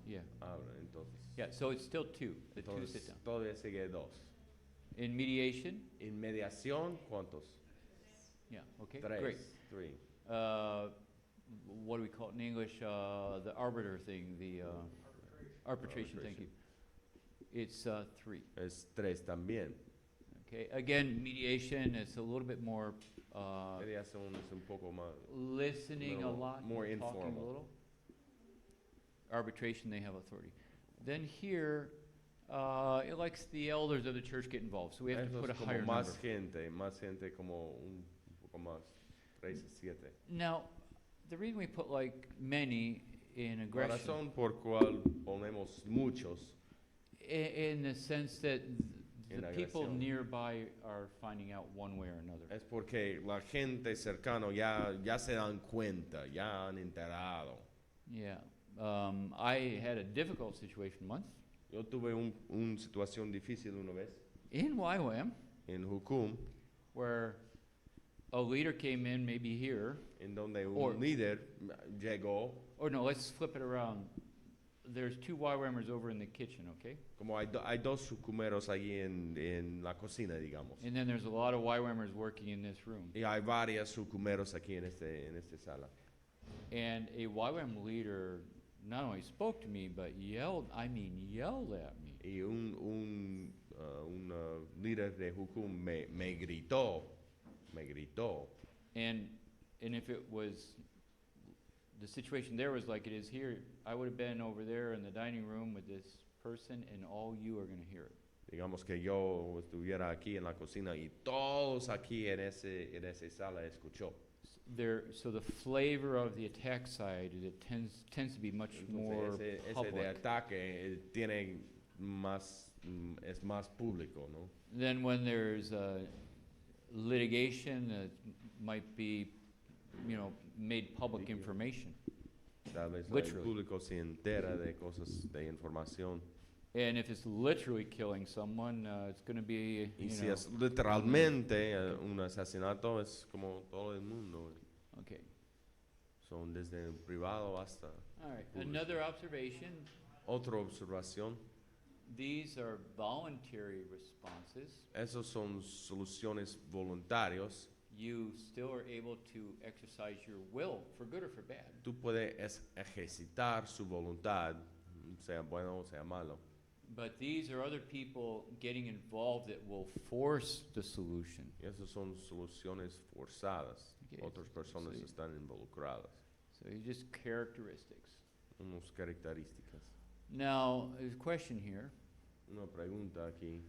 yeah. Hablan, entonces. Yeah, so it's still two. The two sit Entonces, down. todavía sigue dos. In mediation, En mediación, ¿cuántos? yeah, okay, Tres. great. Three. What do we call it in English? The arbiter thing, the arbitration, thank you. It's three. Es tres también. Okay, again, mediation is a little bit more Mediación es un poco más. listening a little lot, more talking a informal. little. Arbitration, they have authority. Then here, it likes the elders of the church get involved, so we have to Eso put a es como higher number. más gente como un poco más. 3 a 7. Now, the reason we put like many in La aggression, razón por cual ponemos muchos in the sense that En the people agresión. nearby are finding out one way or another. es porque la gente cercana ya se dan cuenta, ya han enterado. Yeah. I had a difficult situation once Yo tuve una situación difícil una vez in YWAM en Hukum, where a leader came in, maybe here, en donde Or- un líder llegó, or no, let's flip it around. There's two YWAMers over in the kitchen, okay? como hay dos hukumeros allí en la cocina, digamos. And then there's a lot of YWAMers working in this room. Y hay varios hukumeros aquí en esta sala. And a YWAM leader not only spoke to me, but yelled at me. Y un líder de Hukum me gritó. And if it was, the situation there was like it is here, I would have been over there in the dining room with this person, and all you are going to hear it. Digamos que yo estuviera aquí en la cocina y todos aquí en esa sala escuchó. So the flavor of the attack side, it tends to be much more Entonces ese de public. ataque tiene es más público, ¿no? Then when there's litigation, it might be, made public information. Tal vez el Literally. público se entera de cosas de información. And if it's literally killing someone, it's going to be, Y si es literalmente un asesinato, es como todo el mundo. okay. Son desde el privado hasta. All right. Público. Another observation. Otra observación, These are voluntary responses. esos son soluciones voluntarios. You still are able to exercise your will for good or for bad. Tú puedes ejercitar su voluntad, sea bueno o sea malo. But these are other people getting involved that will force the solution. Y esas son soluciones forzadas. Okay, Otras personas sí. están involucradas. So it's just characteristics. Unas características. Now, there's a question here. Una pregunta aquí.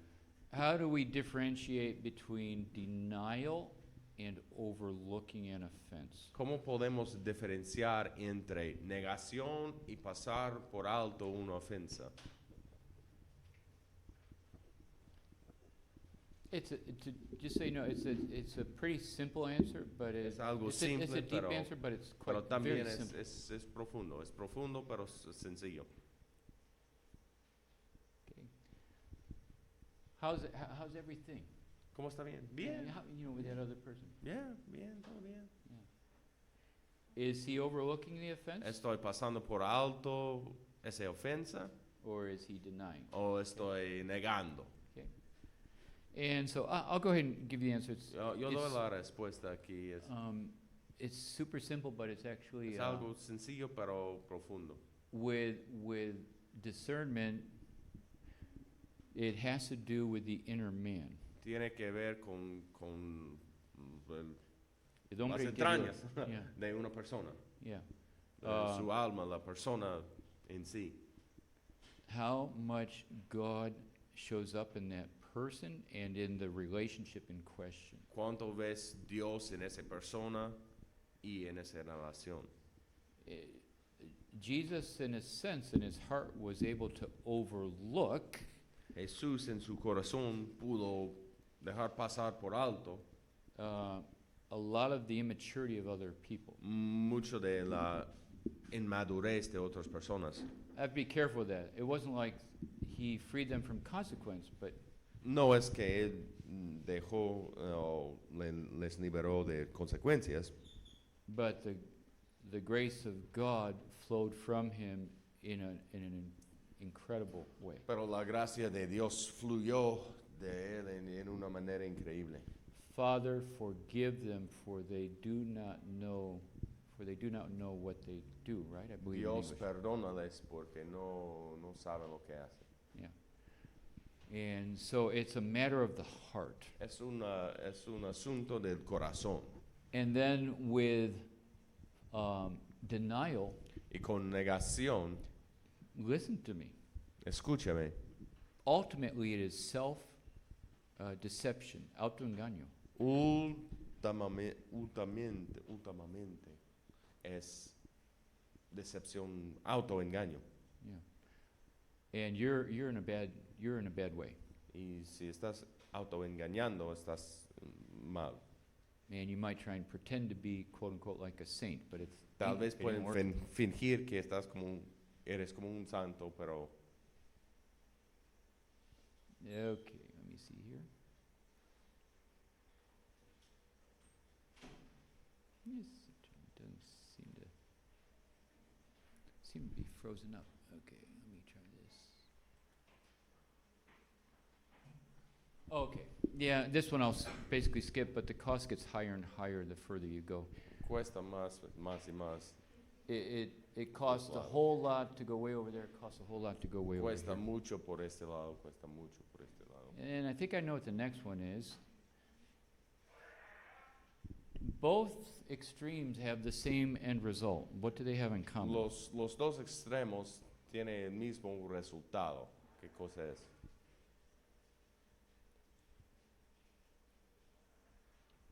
How do we differentiate between denial and overlooking an offense? ¿Cómo podemos diferenciar entre negación y pasar por alto una ofensa? Just so you know, it's a pretty simple answer, but Es algo it's a simple, deep pero- answer, but it's quite Pero very también simple. es profundo. Es profundo, pero es sencillo. Okay. How's everything? ¿Cómo está bien? I Bien. mean, with that other person. Bien, bien, todo bien. Is he overlooking the offense, ¿Estoy pasando por alto esa ofensa or is he denying? o estoy negando? Okay. And so I'll go ahead and give you the answer. Yo doy it's, la respuesta aquí. it's super simple, but it's actually Es algo sencillo pero profundo. with discernment. It has to do with the inner man. Tiene que ver con El las hombre entrañas interior. Yeah, de una persona, yeah. de su alma, la persona en sí. how much God shows up in that person and in the relationship in question. ¿Cuánto ves Dios en esa persona y en esa relación? Eh, Jesus, in a sense, in his heart, was able to overlook Jesús en su corazón pudo dejar pasar por alto a lot of the immaturity of other people. mucho de la inmadurez de otras personas. I have to be careful with that. It wasn't like he freed them from consequence, but No es que él dejó o les liberó de consecuencias, but the grace of God flowed from him in an incredible way. pero la gracia de Dios fluyó de él en una manera increíble. Father, forgive them, for they do not know what they do. Right? I believe in Dios English. perdónales porque no saben lo que hacen. Yeah. And so it's a matter of the heart. Es un asunto del corazón. And then with denial, Y con negación, listen to me. escúchame, Ultimately, it is self-deception, autoengaño. ultimamente es decepción, autoengaño. Yeah. And you're in a bad way. Y si estás autoengañando, estás mal. And you might try and pretend to be quote unquote like a saint, but Tal vez it ain't pueden working. fingir que estás eres como un santo, pero Okay, let me see here. Yes, it doesn't seem to be frozen up. Okay, let me try this. Okay, yeah, this one I'll basically skip, but the cost gets higher and higher the further you go. cuesta más y más. It costs a whole lot to go way over there. It costs a whole lot to go way over Cuesta here. mucho por este lado, cuesta mucho por este lado. And I think I know what the next one is. Both extremes have the same end result. What do they have in common? Los dos extremos tienen el mismo resultado. ¿Qué cosa es?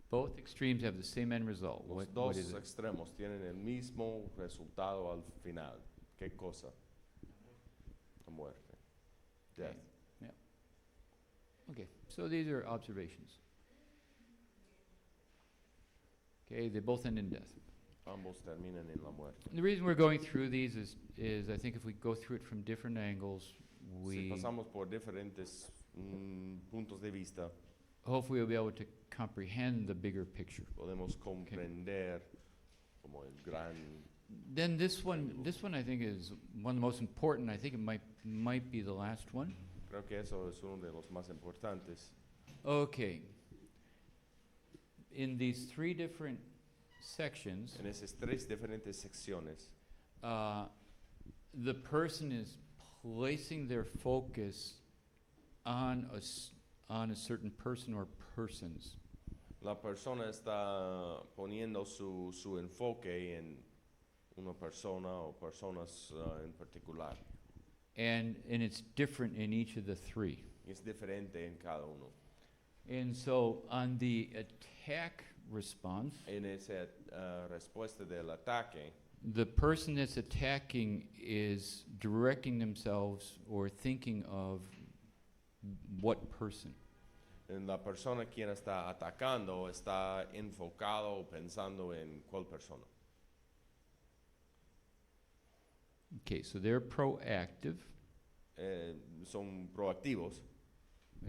Both extremes have the same end result. Los What dos is it? extremos tienen el mismo resultado al final. ¿Qué cosa? La muerte. Death. Okay, so these are observations. Okay, they both end in death. Ambos terminan en la muerte. And the reason we're going through these is I think if we go through it from different angles, Si we pasamos por diferentes puntos de vista, hopefully we'll be able to comprehend the bigger picture. podemos comprender como el gran. Then this one I think is one of the most important. I think it might be the last one. Creo que eso es uno de los más importantes. Okay. In these three different sections, En esas tres diferentes secciones, the person is placing their focus on a certain person or persons. la persona está poniendo su enfoque en una persona o personas en particular. And it's different in each of the three. Y es diferente en cada uno. And so on the attack response, En esa respuesta del ataque, the person that's attacking is directing themselves or thinking of what person. en la persona quien está atacando está enfocado o pensando en cuál persona. Okay, so they're proactive Son proactivos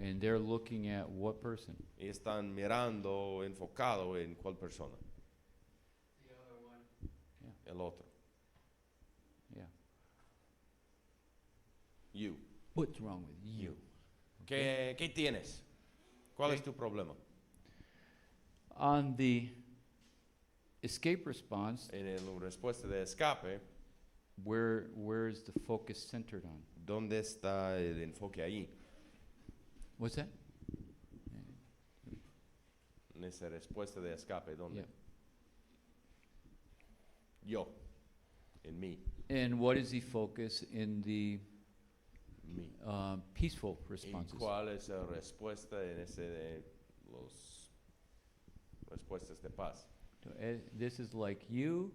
and they're looking at what person? y están mirando enfocado en cuál persona. El otro. Yeah. You. What's wrong with you? ¿Qué tienes? ¿Cuál Okay. es tu problema? On the escape response, En la respuesta de escape, where is the focus centered on? ¿dónde está el enfoque ahí? What's that? En esa respuesta de escape, ¿dónde? Yeah. Yo. En mí. And what is the focus in the Mi. peaceful ¿Y responses. cuál es la respuesta en ese de los respuestas de paz? So, this is like you,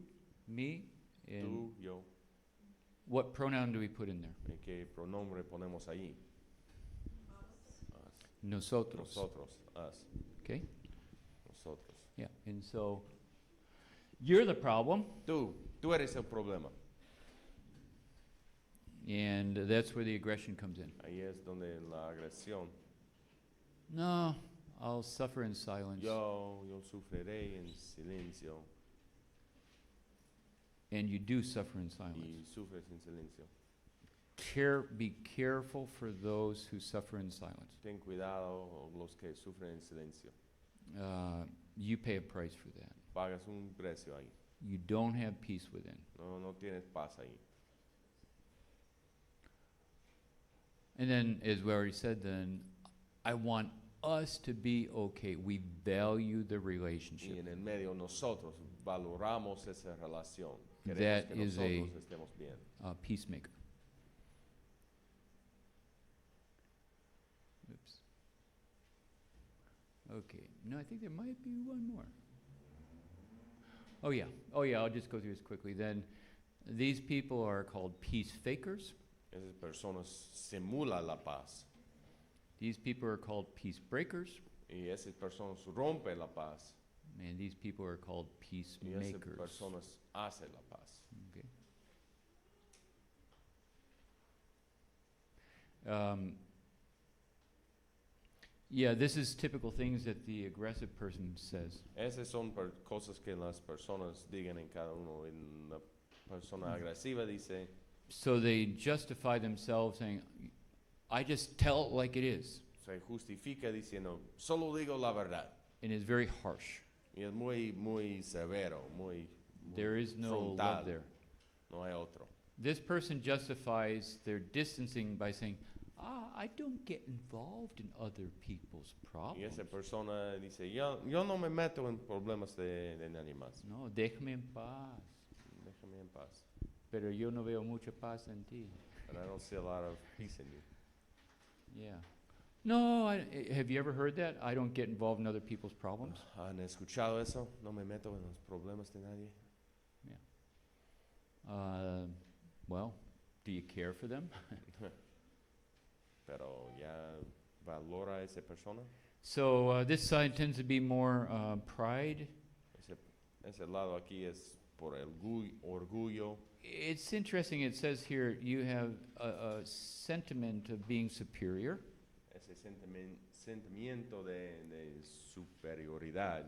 me, and Tú, yo, what pronoun do we put in there? ¿y qué pronombre ponemos ahí? Nosotros. Nosotros, us, Okay? nosotros. Yeah. And so you're the problem, Tú eres el problema. and that's where the aggression comes in. Ahí es donde la agresión. No, I'll suffer in silence. Yo sufriré en silencio And you do suffer in silence. y sufres en silencio. Be careful for those who suffer in silence. Ten cuidado los que sufren en silencio. You pay a price for that. Pagas un precio ahí. You don't have peace within. No tienes paz ahí. And then, as we already said, then I want us to be okay. We value the Y relationship. en el medio nosotros valoramos esa relación. Queremos That que is nosotros estemos bien. Peacemaker. Oops. Okay. No, I think there might be one more. Oh yeah. I'll just go through this quickly. Then, these people are called peace fakers. Esas personas simulan la paz. These people are called peace breakers, Y esas personas rompen la paz. and these people are called Y esas peacemakers. personas hacen la paz. Okay. Yeah, this is typical things that the aggressive person says. Esas son cosas que las personas digan en cada uno. En la persona agresiva dice, So they justify themselves saying, I just tell it like it is. se justifica diciendo, solo digo la verdad. And it's very harsh. Y es muy severo, muy There is no frontal. love there. No hay otro. This person justifies their distancing by saying, I don't get involved in other people's Y problems. esa persona dice, yo no me meto en problemas de nadie más. No, déjame en paz. Déjame en paz. Pero yo no veo mucha paz en ti. And I don't see a lot of peace in you. Yeah. No, have you ever heard that? I don't get involved in other people's problems. ¿Han escuchado eso? No me meto en los problemas de nadie. Well, do you care for them? Pero ya valora a esa persona. So this side tends to be more pride. Ese lado aquí es por el orgullo. It's interesting. It says here you have a sentiment of being superior. Ese sentimiento de superioridad.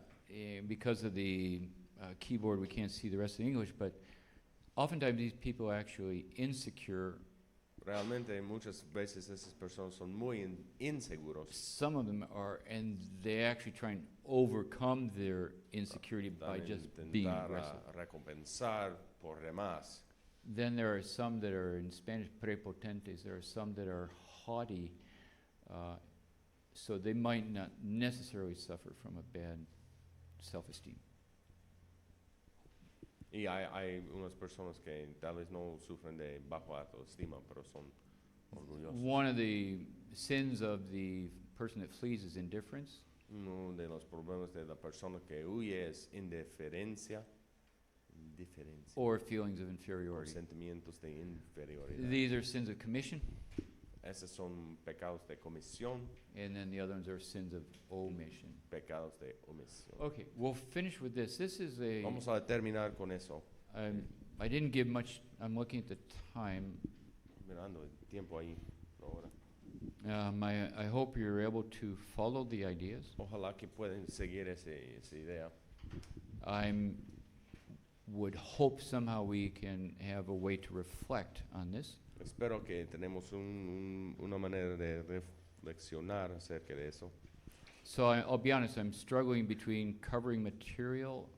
Because of the keyboard, we can't see the rest of the English, but oftentimes these people are actually insecure. Realmente muchas veces esas personas son muy inseguros. Some of them are, and they actually try and overcome their insecurity by Van a just being intentar aggressive. recompensar por demás. Then there are some that are, in Spanish, prepotentes. There are some that are haughty. So they might not necessarily suffer from a bad self-esteem. Y hay unas personas que tal vez no sufren de bajo autoestima, pero son orgullosos. One of the sins of the person that flees is indifference. Uno de los problemas de la persona que huye es indiferencia Or feelings of o inferiority. sentimientos de inferioridad. These are sins of commission, Esos son pecados de comisión, and then the other ones are sins of omission. pecados de omisión. Okay, we'll finish with this. This is a. Vamos a terminar con eso. I didn't give much. I'm looking at the time. Mirando el tiempo ahí, ahora. I hope you're able to follow the ideas. Ojalá que puedan seguir esa idea. Would hope somehow we can have a way to reflect on this. Espero que tenemos una manera de reflexionar acerca de eso. So I'll be honest, I'm struggling between covering material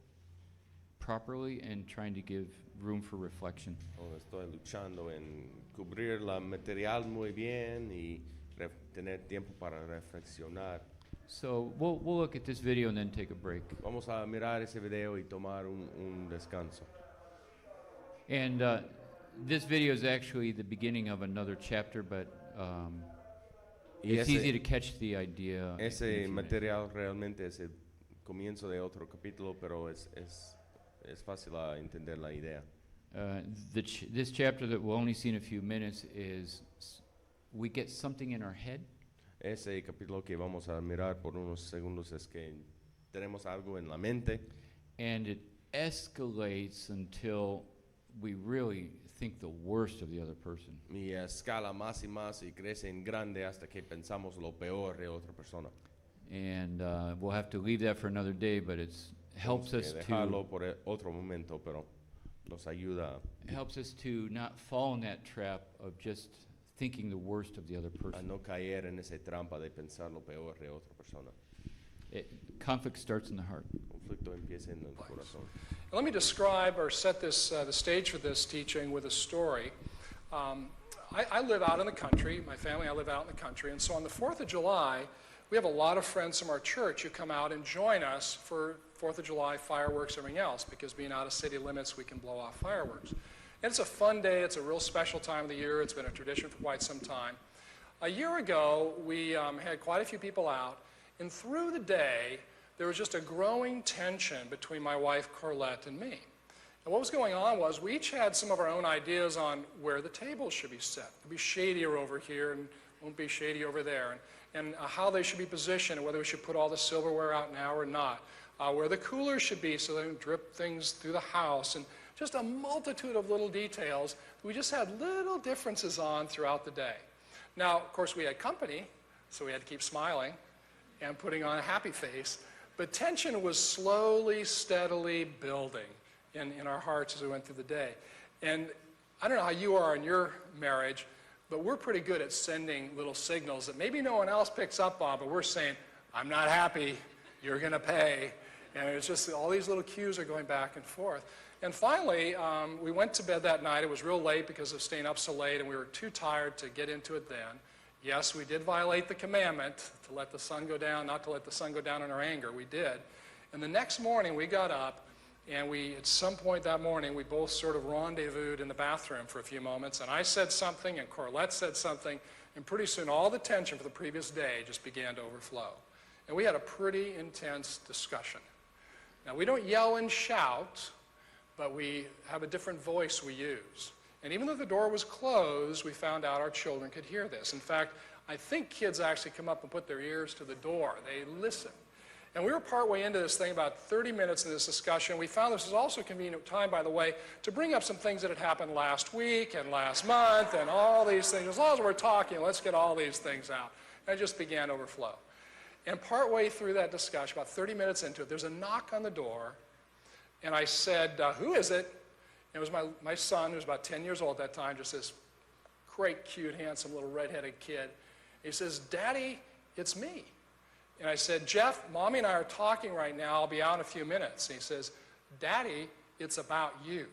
properly and trying to give room for reflection. Ahora estoy luchando en cubrir la material muy bien y tener tiempo para reflexionar. So we'll look at this video and then take a break. Vamos a mirar ese video y tomar un descanso. And this video is actually the beginning of another chapter, but Y It's ese- easy to catch the idea. in a Ese few minutes. material realmente es el comienzo de otro capítulo, pero es fácil a entender la idea. This chapter that we'll only see in a few minutes is we get something in our head, Ese capítulo que vamos a mirar por unos segundos es que tenemos algo en la mente and it escalates until we really think the worst of the other person. y escala más y crece en grande hasta que pensamos lo peor de otra persona. And we'll have to leave that for another day, but it's helps Tenemos us que dejarlo to por otro momento, pero nos ayuda not fall in that trap of just thinking the worst of the other a person. no caer en esa trampa de pensar lo peor de otra persona. Conflict starts in the heart. El conflicto empieza en el corazón. Let me describe or set this, the stage for this teaching with a story. I live out in the country. My family, I live out in the country. And so on the 4th of July, we have a lot of friends from our church who come out and join us for 4th of July fireworks, everything else, because being out of city limits, we can blow off fireworks. And it's a fun day. It's a real special time of the year. It's been a tradition for quite some time. A year ago, we had quite a few people out, and through the day, there was just a growing tension between my wife, Corlette, and me. And what was going on was we each had some of our own ideas on where the tables should be set. It'd be shadier over here and won't be shady over there, and how they should be positioned, and whether we should put all the silverware out now or not, where the coolers should be so they don't drip things through the house, and just a multitude of little details that we just had little differences on throughout the day. Now, of course, we had company, so we had to keep smiling and putting on a happy face, but tension was slowly, steadily building in our hearts as we went through the day. And I don't know how you are in your marriage, but we're pretty good at sending little signals that maybe no one else picks up on, but we're saying, I'm not happy, you're going to pay. And it's just all these little cues are going back and forth. And finally, we went to bed that night. It was real late because of staying up so late, and we were too tired to get into it then. Yes, we did violate the commandment to let the sun go down, not to let the sun go down in our anger. We did. And the next morning, we got up, and at some point that morning, we both sort of rendezvoused in the bathroom for a few moments, and I said something, and Corlette said something, and pretty soon all the tension for the previous day just began to overflow. And we had a pretty intense discussion. Now, we don't yell and shout, but we have a different voice we use. And even though the door was closed, we found out our children could hear this. In fact, I think kids actually come up and put their ears to the door. They listen. And we were partway into this thing, about 30 minutes in this discussion. We found this was also a convenient time, by the way, to bring up some things that had happened last week and last month and all these things. As long as we're talking, let's get all these things out. And it just began to overflow. And partway through that discussion, about 30 minutes into it, there's a knock on the door. And I said, who is it? And it was my son, who was about 10 years old at that time, just this great, cute, handsome little redheaded kid. He says, Daddy, it's me. And I said, Jeff, Mommy and I are talking right now. I'll be out in a few minutes. And he says, Daddy, it's about you.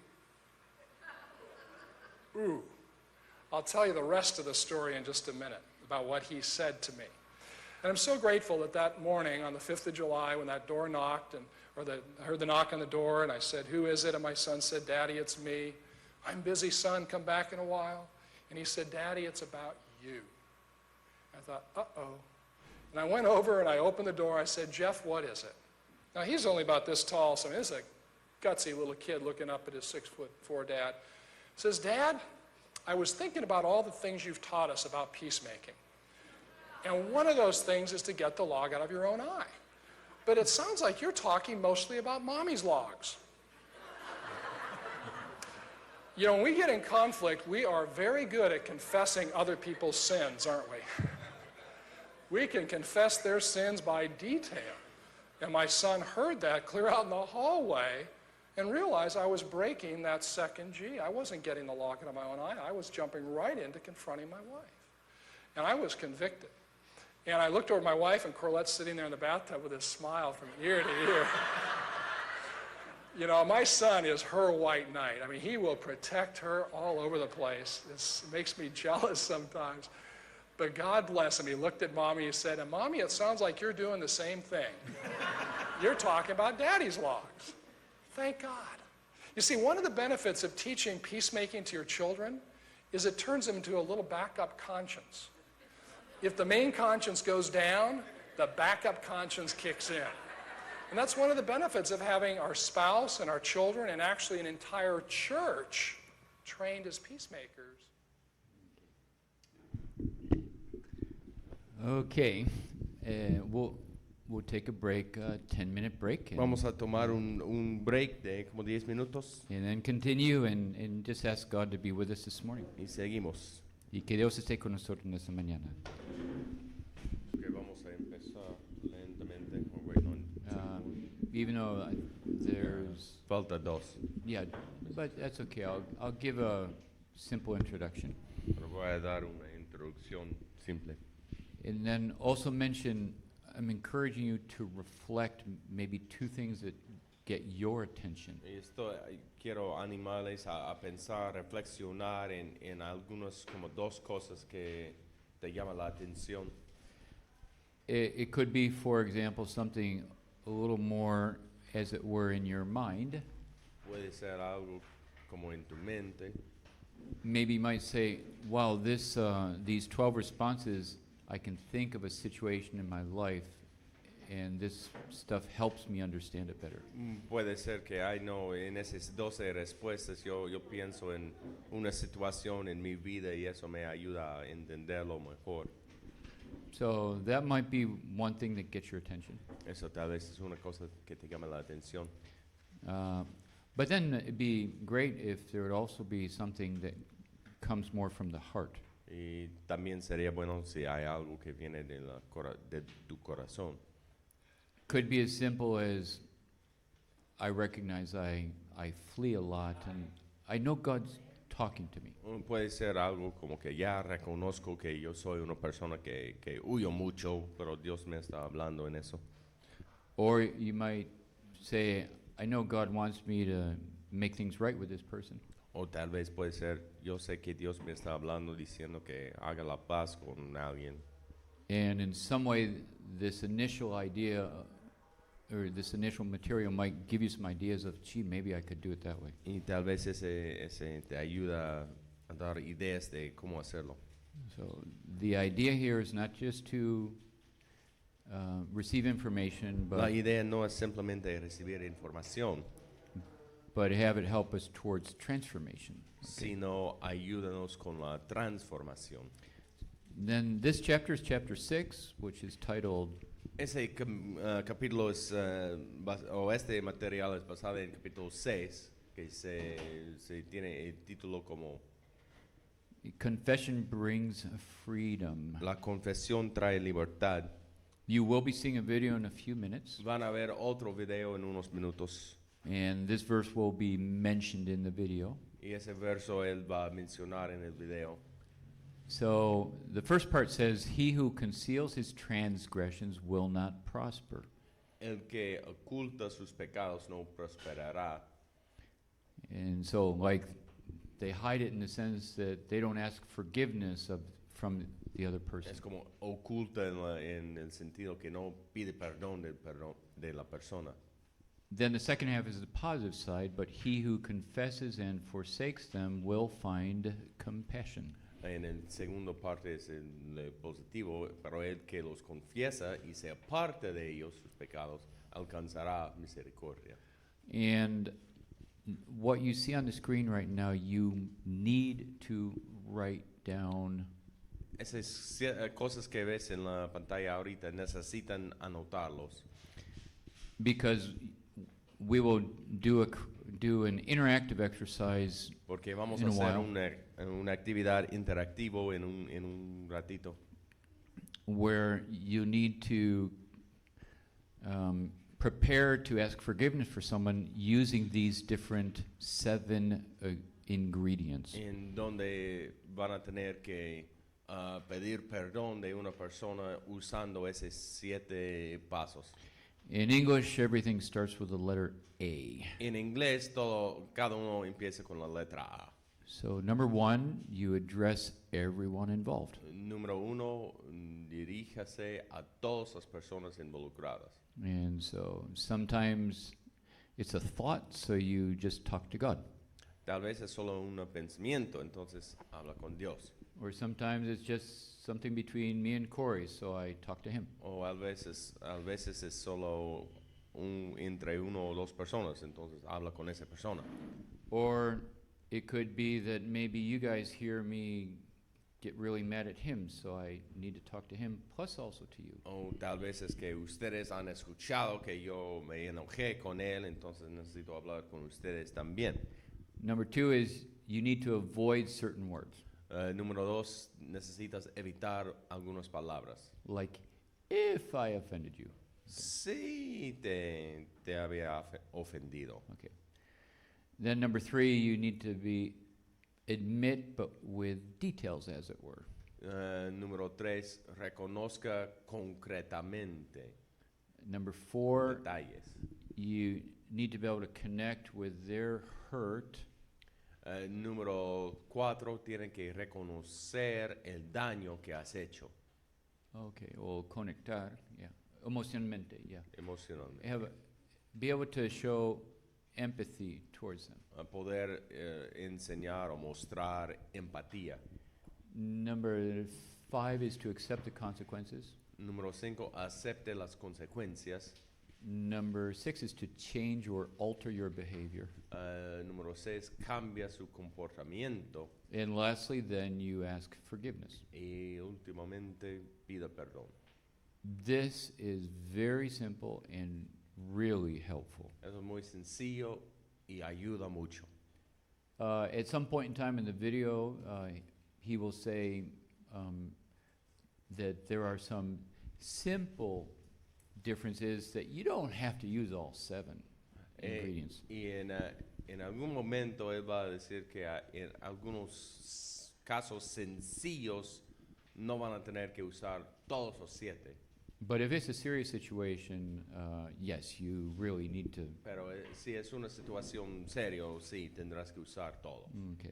Ooh. I'll tell you the rest of the story in just a minute about what he said to me. And I'm so grateful that morning on the 5th of July when that door knocked, I heard the knock on the door, and I said, who is it? And my son said, Daddy, it's me. I'm busy, son. Come back in a while. And he said, Daddy, it's about you. I thought, uh-oh. And I went over and I opened the door. I said, Jeff, what is it? Now, he's only about this tall, so he's a gutsy little kid looking up at his 6'4" dad. He says, Dad, I was thinking about all the things you've taught us about peacemaking. And one of those things is to get the log out of your own eye. But it sounds like you're talking mostly about Mommy's logs. You know, when we get in conflict, we are very good at confessing other people's sins, aren't we? We can confess their sins by detail. And my son heard that clear out in the hallway and realized I was breaking that second G. I wasn't getting the log out of my own eye. I was jumping right into confronting my wife. And I was convicted. And I looked over at my wife, and Corlette's sitting there in the bathtub with a smile from ear to ear. You know, my son is her white knight. I mean, he will protect her all over the place. It makes me jealous sometimes. But God bless him. He looked at Mommy, he said, and Mommy, it sounds like you're doing the same thing. You're talking about Daddy's logs. Thank God. You see, one of the benefits of teaching peacemaking to your children is it turns them into a little backup conscience. If the main conscience goes down, the backup conscience kicks in. And that's one of the benefits of having our spouse and our children and actually an entire church trained as peacemakers. Okay, we'll take a break, 10-minute break, Vamos a tomar un break de como 10 minutos and then continue and just ask God to be with us this morning. y seguimos. Y que Dios esté con nosotros en esta mañana. Okay, vamos a empezar lentamente. We're waiting on Even though there's, falta dos. yeah, but that's okay. I'll give a simple introduction. Pero voy a dar una introducción simple. And then also mention, I'm encouraging you to reflect maybe two things that get your attention. Y esto quiero animarles a pensar, reflexionar en algunas como dos cosas que te llaman la atención. It could be, for example, something a little more, as it were, in your mind. Puede ser algo como en tu mente. Maybe you might say, wow, these 12 responses, I can think of a situation in my life, and this stuff helps me understand it better. Puede ser que en esas 12 respuestas yo pienso en una situación en mi vida y eso me ayuda a entenderlo mejor. So that might be one thing that gets your attention. Eso tal vez es una cosa que te llama la atención. But then it'd be great if there would also be something that comes more from the heart. Y también sería bueno si hay algo que viene de tu corazón. Could be as simple as, I recognize I flee a lot, and I know God's talking to me. Puede ser algo como que ya reconozco que yo soy una persona que huyo mucho, pero Dios me está hablando en eso. Or you might say, I know God wants me to make things right with this person. O tal vez puede ser, yo sé que Dios me está hablando diciendo que haga la paz con alguien. And in some way, this initial idea, or this initial material might give you some ideas of, gee, maybe I could do it that way. Y tal vez ese te ayuda a dar ideas de cómo hacerlo. So the idea here is not just to receive information, La but idea no es simplemente recibir información, have it help us towards transformation. sino ayúdanos con la transformación. Then this chapter is chapter 6, which is titled, Ese capítulo es, o este material es basado en el capítulo 6, que se tiene el título como Confession Brings Freedom. La confesión trae libertad. You will be seeing a video in a few minutes, Van a ver otro video en unos minutos. and this verse will be mentioned in the video. Y ese verso él va a mencionar en el video. So the first part says, he who conceals his transgressions will not prosper. El que oculta sus pecados no prosperará. And so, like, they hide it in the sense that they don't ask forgiveness from the other person. Es como oculta en el sentido que no pide perdón de la persona. Then the second half is the positive side, but he who confesses and forsakes them will find compassion. En el segundo parte es el positivo, pero el que los confiesa y se aparte de ellos sus pecados alcanzará misericordia. And what you see on the screen right now, you need to write down. Esas cosas que ves en la pantalla ahorita necesitan anotarlos. Because we will do an interactive exercise Porque vamos in a a hacer while, una actividad interactivo en un ratito. where you need to prepare to ask forgiveness for someone using these different 7 ingredients. En donde van a tener que pedir perdón de una persona usando esos 7 pasos. In English, everything starts with the letter A. En inglés, cada uno empieza con la letra A. So number 1, you address everyone involved. Número 1, diríjase a todas las personas involucradas. And so sometimes it's a thought, so you just talk to God. tal vez es solo un pensamiento, entonces habla con Dios. Or sometimes it's just something between me and Corey, so I talk to him. O a veces es solo entre uno o dos personas, entonces habla con esa persona. Or it could be that maybe you guys hear me get really mad at him, so I need to talk to him, plus also to you. O tal vez es que ustedes han escuchado que yo me enojé con él, entonces necesito hablar con ustedes también. Number 2 is you need to avoid certain words, Número 2, necesitas evitar algunas palabras. like if I offended you. Sí te había ofendido. Okay. Then number 3, you need to admit, but with details, as it were. Número 3, reconozca concretamente Number 4, detalles. you need to be able to connect with their hurt. Número 4, tienen que reconocer el daño que has hecho Okay, o conectar, yeah. Emocionalmente, yeah. emocionalmente. Be able to show empathy towards them. A poder enseñar o mostrar empatía. Number 5 is to accept the consequences. Número 5, acepte las consecuencias. Number 6 is to change or alter your behavior. Número 6, cambia su comportamiento. And lastly, then you ask forgiveness. Y últimamente, pida perdón. This is very simple and really helpful. Eso es muy sencillo y ayuda mucho. At some point in time in the video, he will say that there are some simple differences that you don't have to use all 7 ingredients. Y en algún momento él va a decir que en algunos casos sencillos no van a tener que usar todos los 7. But if it's a serious situation, yes, you really need to. Pero si es una situación seria, sí, tendrás que usar todo. Okay.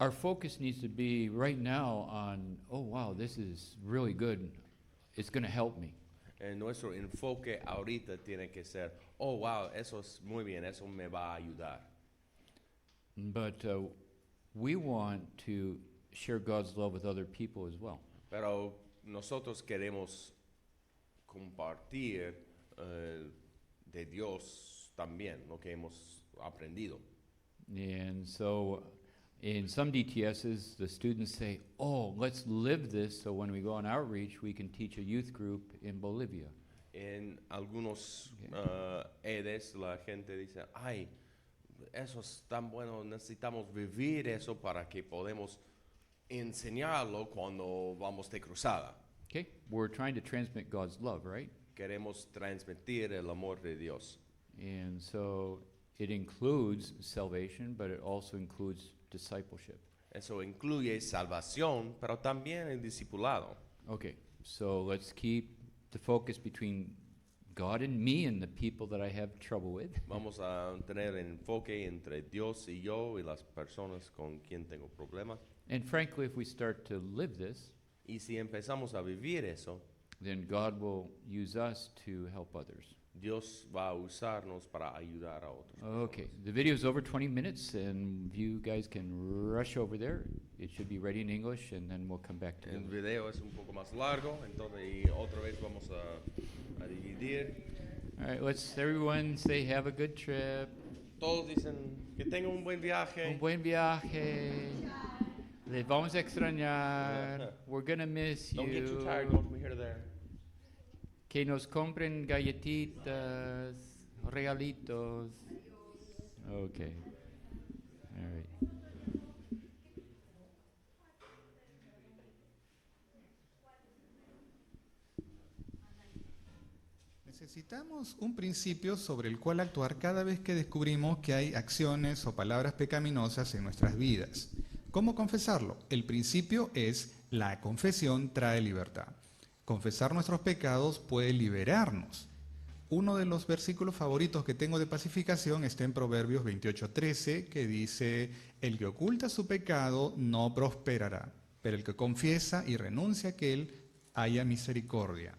Our focus needs to be right now on, oh wow, this is really good. It's going to help me. Nuestro enfoque ahorita tiene que ser, oh wow, eso es muy bien, eso me va a ayudar. But we want to share God's love with other people as well. Pero nosotros queremos compartir de Dios también lo que hemos aprendido. And so in some DTSs, the students say, oh, let's live this so when we go on outreach, we can teach a youth group in Bolivia. En algunos EDs la gente dice, ay, eso es tan bueno, necesitamos vivir eso para que podamos enseñarlo cuando vamos de cruzada. Okay? We're trying to transmit God's love, right? Queremos transmitir el amor de Dios. And so it includes salvation, but it also includes discipleship. Eso incluye salvación, pero también el discipulado. Okay, so let's keep the focus between God and me and the people that I have trouble with. Vamos a tener enfoque entre Dios y yo y las personas con quien tengo problemas. And frankly, if we start to live this, Y si empezamos a vivir eso, then God will use us to help others. Dios va a usarnos para ayudar a otros. Okay, the video is over 20 minutes, and you guys can rush over there. It should be ready in English, and then we'll come back to El it. video es un poco más largo, entonces y otra vez vamos a dividir. All right, let's everyone say have a good trip. Todos dicen que tengan un buen viaje. Un buen viaje. Les vamos a extrañar. We're gonna miss you. Don't get too tired going from here to there. Que nos compren galletitas, regalitos. Okay. All right. Necesitamos un principio sobre el cual actuar cada vez que descubrimos que hay acciones o palabras pecaminosas en nuestras vidas. ¿Cómo confesarlo? El principio es la confesión trae libertad. Confesar nuestros pecados puede liberarnos. Uno de los versículos favoritos que tengo de pacificación está en Proverbios 28:13, que dice, el que oculta su pecado no prosperará, pero el que confiesa y renuncia a aquel haya misericordia.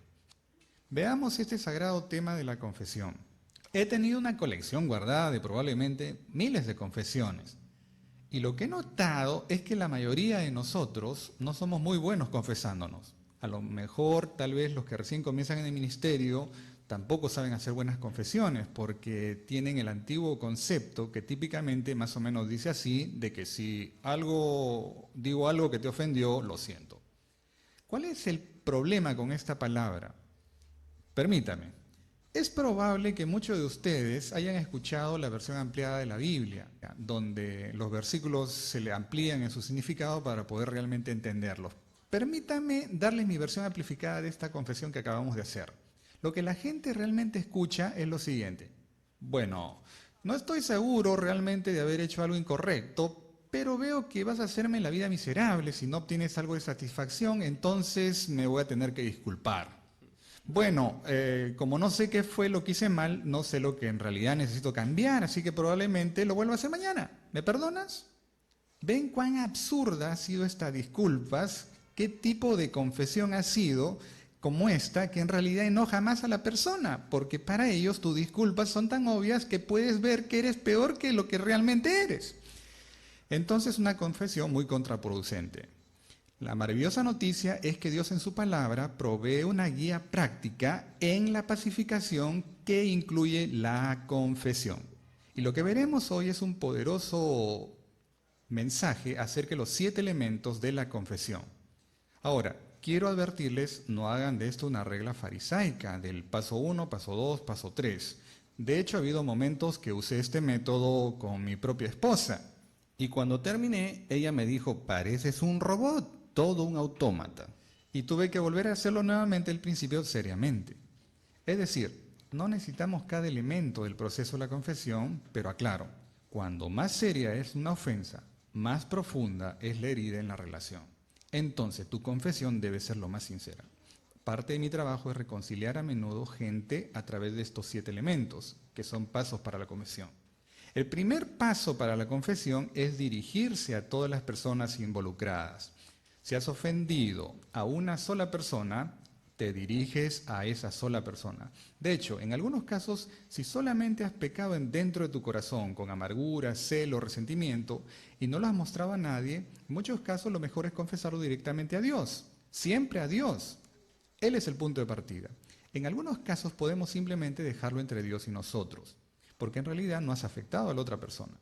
Veamos este sagrado tema de la confesión. He tenido una colección guardada de probablemente miles de confesiones. Y lo que he notado es que la mayoría de nosotros no somos muy buenos confesándonos. A lo mejor, tal vez los que recién comienzan en el ministerio tampoco saben hacer buenas confesiones porque tienen el antiguo concepto que típicamente más o menos dice así, de que si digo algo que te ofendió, lo siento. ¿Cuál es el problema con esta palabra? Permítame. Es probable que muchos de ustedes hayan escuchado la versión ampliada de la Biblia, donde los versículos se le amplían en su significado para poder realmente entenderlos. Permítame darles mi versión amplificada de esta confesión que acabamos de hacer. Lo que la gente realmente escucha es lo siguiente. Bueno, no estoy seguro realmente de haber hecho algo incorrecto, pero veo que vas a hacerme la vida miserable si no obtienes algo de satisfacción, entonces me voy a tener que disculpar. Bueno, como no sé qué fue lo que hice mal, no sé lo que en realidad necesito cambiar, así que probablemente lo vuelva a hacer mañana. ¿Me perdonas? ¿Ven cuán absurda ha sido esta disculpas? ¿Qué tipo de confesión ha sido como esta que en realidad enoja más a la persona? Porque para ellos tus disculpas son tan obvias que puedes ver que eres peor que lo que realmente eres. Entonces, una confesión muy contraproducente. La maravillosa noticia es que Dios en su palabra provee una guía práctica en la pacificación que incluye la confesión. Y lo que veremos hoy es un poderoso mensaje acerca de los 7 elementos de la confesión. Ahora, quiero advertirles, no hagan de esto una regla farisaica, del paso 1, paso 2, paso 3. De hecho, ha habido momentos que usé este método con mi propia esposa. Y cuando terminé, ella me dijo, pareces un robot, todo un autómata. Y tuve que volver a hacerlo nuevamente al principio seriamente. Es decir, no necesitamos cada elemento del proceso de la confesión, pero aclaro, cuando más seria es una ofensa, más profunda es la herida en la relación. Entonces, tu confesión debe ser lo más sincera. Parte de mi trabajo es reconciliar a menudo gente a través de estos 7 elementos, que son pasos para la confesión. El primer paso para la confesión es dirigirse a todas las personas involucradas. Si has ofendido a una sola persona, te diriges a esa sola persona. De hecho, en algunos casos, si solamente has pecado dentro de tu corazón con amargura, celo, resentimiento y no lo has mostrado a nadie, en muchos casos lo mejor es confesarlo directamente a Dios, siempre a Dios. Él es el punto de partida. En algunos casos podemos simplemente dejarlo entre Dios y nosotros, porque en realidad no has afectado a la otra persona.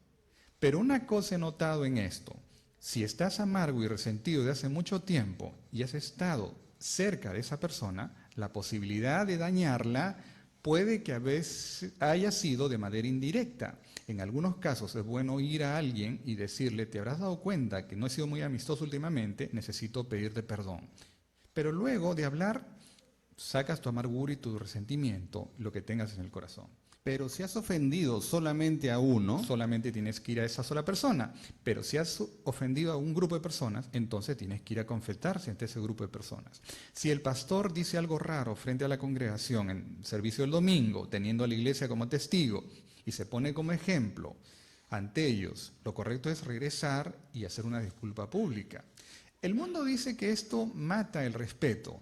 Pero una cosa he notado en esto: si estás amargo y resentido de hace mucho tiempo y has estado cerca de esa persona, la posibilidad de dañarla puede que a veces haya sido de manera indirecta. En algunos casos es bueno ir a alguien y decirle, te habrás dado cuenta que no he sido muy amistoso últimamente, necesito pedirte perdón. Pero luego de hablar, sacas tu amargura y tu resentimiento, lo que tengas en el corazón. Pero si has ofendido solamente a uno, solamente tienes que ir a esa sola persona. Pero si has ofendido a un grupo de personas, entonces tienes que ir a confesarse ante ese grupo de personas. Si el pastor dice algo raro frente a la congregación en servicio del domingo, teniendo a la iglesia como testigo, y se pone como ejemplo ante ellos, lo correcto es regresar y hacer una disculpa pública. El mundo dice que esto mata el respeto,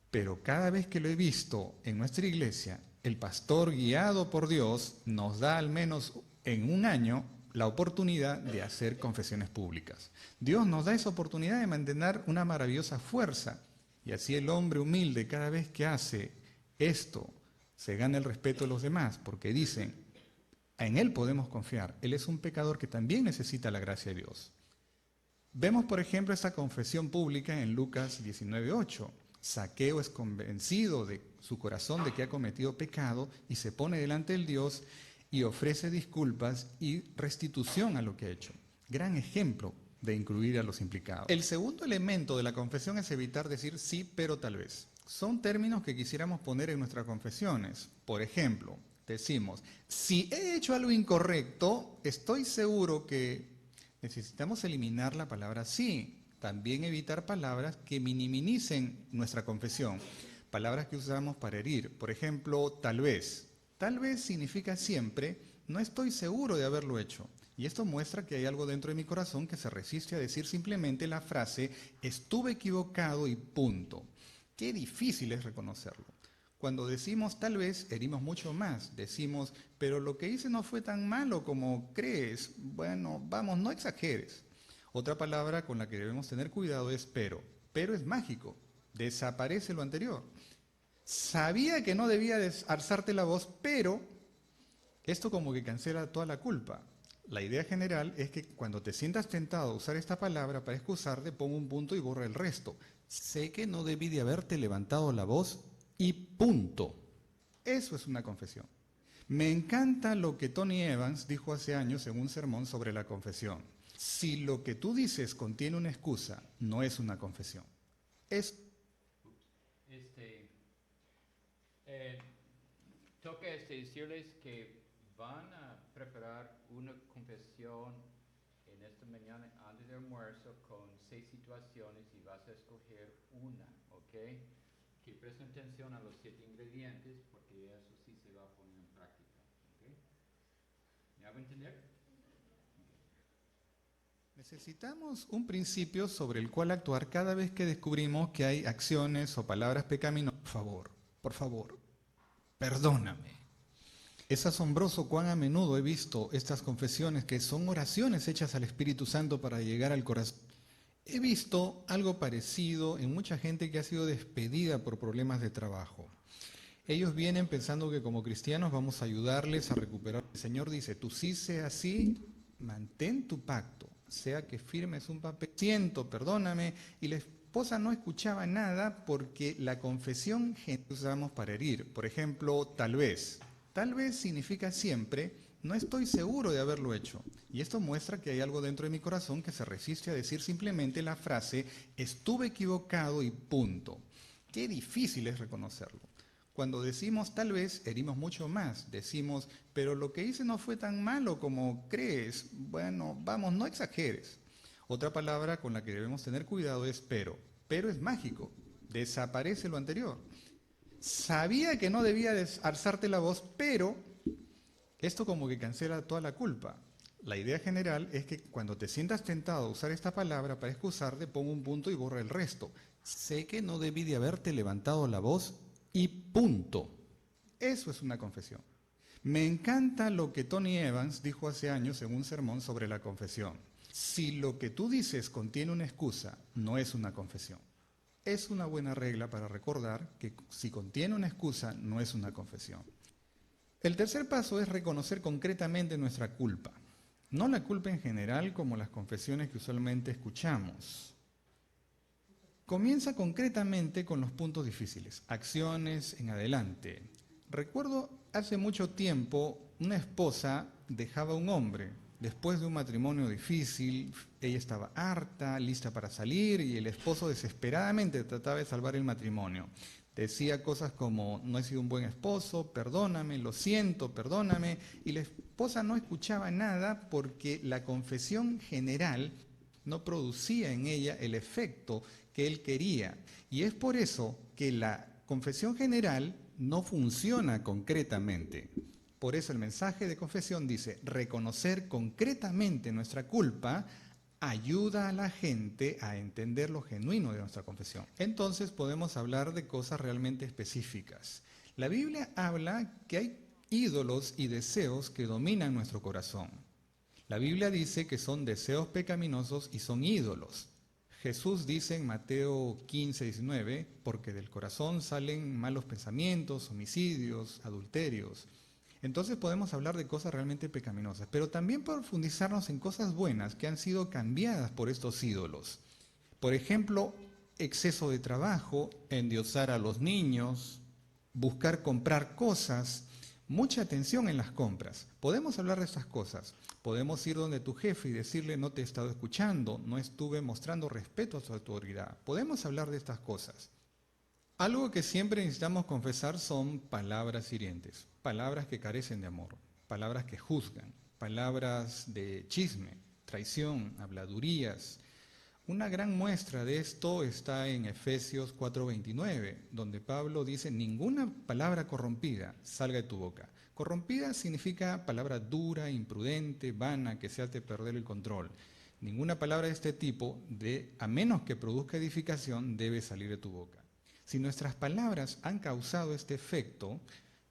pero cada vez que lo he visto en nuestra iglesia, el pastor, guiado por Dios, nos da al menos en un año la oportunidad de hacer confesiones públicas. Dios nos da esa oportunidad de mantener una maravillosa fuerza. Y así el hombre humilde, cada vez que hace esto, se gana el respeto de los demás, porque dicen, en Él podemos confiar. Él es un pecador que también necesita la gracia de Dios. Vemos, por ejemplo, esta confesión pública en Lucas 19:8. Zaqueo es convencido de su corazón de que ha cometido pecado y se pone delante del Dios y ofrece disculpas y restitución a lo que ha hecho. Gran ejemplo de incluir a los implicados. El segundo elemento de la confesión es evitar decir sí, pero tal vez. Son términos que quisiéramos poner en nuestras confesiones. Por ejemplo, decimos, si he hecho algo incorrecto, estoy seguro que necesitamos eliminar la palabra sí. También evitar palabras que minimicen nuestra confesión, palabras que usamos para herir. Por ejemplo, tal vez. Tal vez significa siempre, no estoy seguro de haberlo hecho. Y esto muestra que hay algo dentro de mi corazón que se resiste a decir simplemente la frase, estuve equivocado y punto. Qué difícil es reconocerlo. Cuando decimos tal vez, herimos mucho más. Decimos, pero lo que hice no fue tan malo como crees. Bueno, vamos, no exageres. Otra palabra con la que debemos tener cuidado es pero. Pero es mágico. Desaparece lo anterior. Sabía que no debía alzarte la voz, pero esto como que cancela toda la culpa. La idea general es que cuando te sientas tentado a usar esta palabra para excusarte, pon un punto y borra el resto. Sé que no debí de haberte levantado la voz y punto. Eso es una confesión. Me encanta lo que Tony Evans dijo hace años en un sermón sobre la confesión. Si lo que tú dices contiene una excusa, no es una confesión. Es Toca decirles que van a preparar una confesión en esta mañana antes del almuerzo con 6 situaciones y vas a escoger una, ¿ok? Que presten atención a los 7 ingredientes porque eso sí se va a poner en práctica, ¿ok? ¿Me hago entender? Necesitamos un principio sobre el cual actuar cada vez que descubrimos que hay acciones o palabras pecaminosas. Por favor, perdóname. Es asombroso cuán a menudo he visto estas confesiones que son oraciones hechas al Espíritu Santo para llegar al corazón. He visto algo parecido en mucha gente que ha sido despedida por problemas de trabajo. Ellos vienen pensando que como cristianos vamos a ayudarles a recuperar. El Señor dice, tú sí sea así, mantén tu pacto, sea que firmes un papel. Siento, perdóname, y la esposa no escuchaba nada porque la confesión que usamos para herir, por ejemplo, tal vez. Tal vez significa siempre, no estoy seguro de haberlo hecho. Y esto muestra que hay algo dentro de mi corazón que se resiste a decir simplemente la frase, estuve equivocado y punto. Qué difícil es reconocerlo. Cuando decimos tal vez, herimos mucho más. Decimos, pero lo que hice no fue tan malo como crees. Bueno, vamos, no exageres. Otra palabra con la que debemos tener cuidado es pero. Pero es mágico. Desaparece lo anterior. Sabía que no debía alzarte la voz, pero esto como que cancela toda la culpa. La idea general es que cuando te sientas tentado a usar esta palabra para excusarte, pon un punto y borra el resto. Sé que no debí de haberte levantado la voz y punto. Eso es una confesión. Me encanta lo que Tony Evans dijo hace años en un sermón sobre la confesión. Si lo que tú dices contiene una excusa, no es una confesión. Es una buena regla para recordar que si contiene una excusa, no es una confesión. El tercer paso es reconocer concretamente nuestra culpa. No la culpa en general como las confesiones que usualmente escuchamos. Comienza concretamente con los puntos difíciles, acciones en adelante. Recuerdo hace mucho tiempo una esposa dejaba a un hombre. Después de un matrimonio difícil, ella estaba harta, lista para salir y el esposo desesperadamente trataba de salvar el matrimonio. Decía cosas como, no he sido un buen esposo, perdóname, lo siento, perdóname. Y la esposa no escuchaba nada porque la confesión general no producía en ella el efecto que él quería. Y es por eso que la confesión general no funciona concretamente. Por eso el mensaje de confesión dice, reconocer concretamente nuestra culpa ayuda a la gente a entender lo genuino de nuestra confesión. Entonces podemos hablar de cosas realmente específicas. La Biblia habla que hay ídolos y deseos que dominan nuestro corazón. La Biblia dice que son deseos pecaminosos y son ídolos. Jesús dice en Mateo 15, 19, porque del corazón salen malos pensamientos, homicidios, adulterios. Entonces podemos hablar de cosas realmente pecaminosas, pero también profundizarnos en cosas buenas que han sido cambiadas por estos ídolos. Por ejemplo, exceso de trabajo, endiosar a los niños, buscar comprar cosas, mucha atención en las compras. Podemos hablar de estas cosas. Podemos ir donde tu jefe y decirle no te he estado escuchando, no estuve mostrando respeto a su autoridad. Podemos hablar de estas cosas. Algo que siempre necesitamos confesar son palabras hirientes, palabras que carecen de amor, palabras que juzgan, palabras de chisme, traición, habladurías. Una gran muestra de esto está en Efesios 4:29, donde Pablo dice, ninguna palabra corrompida salga de tu boca. Corrompida significa palabra dura, imprudente, vana, que se hace perder el control. Ninguna palabra de este tipo, a menos que produzca edificación, debe salir de tu boca. Si nuestras palabras han causado este efecto,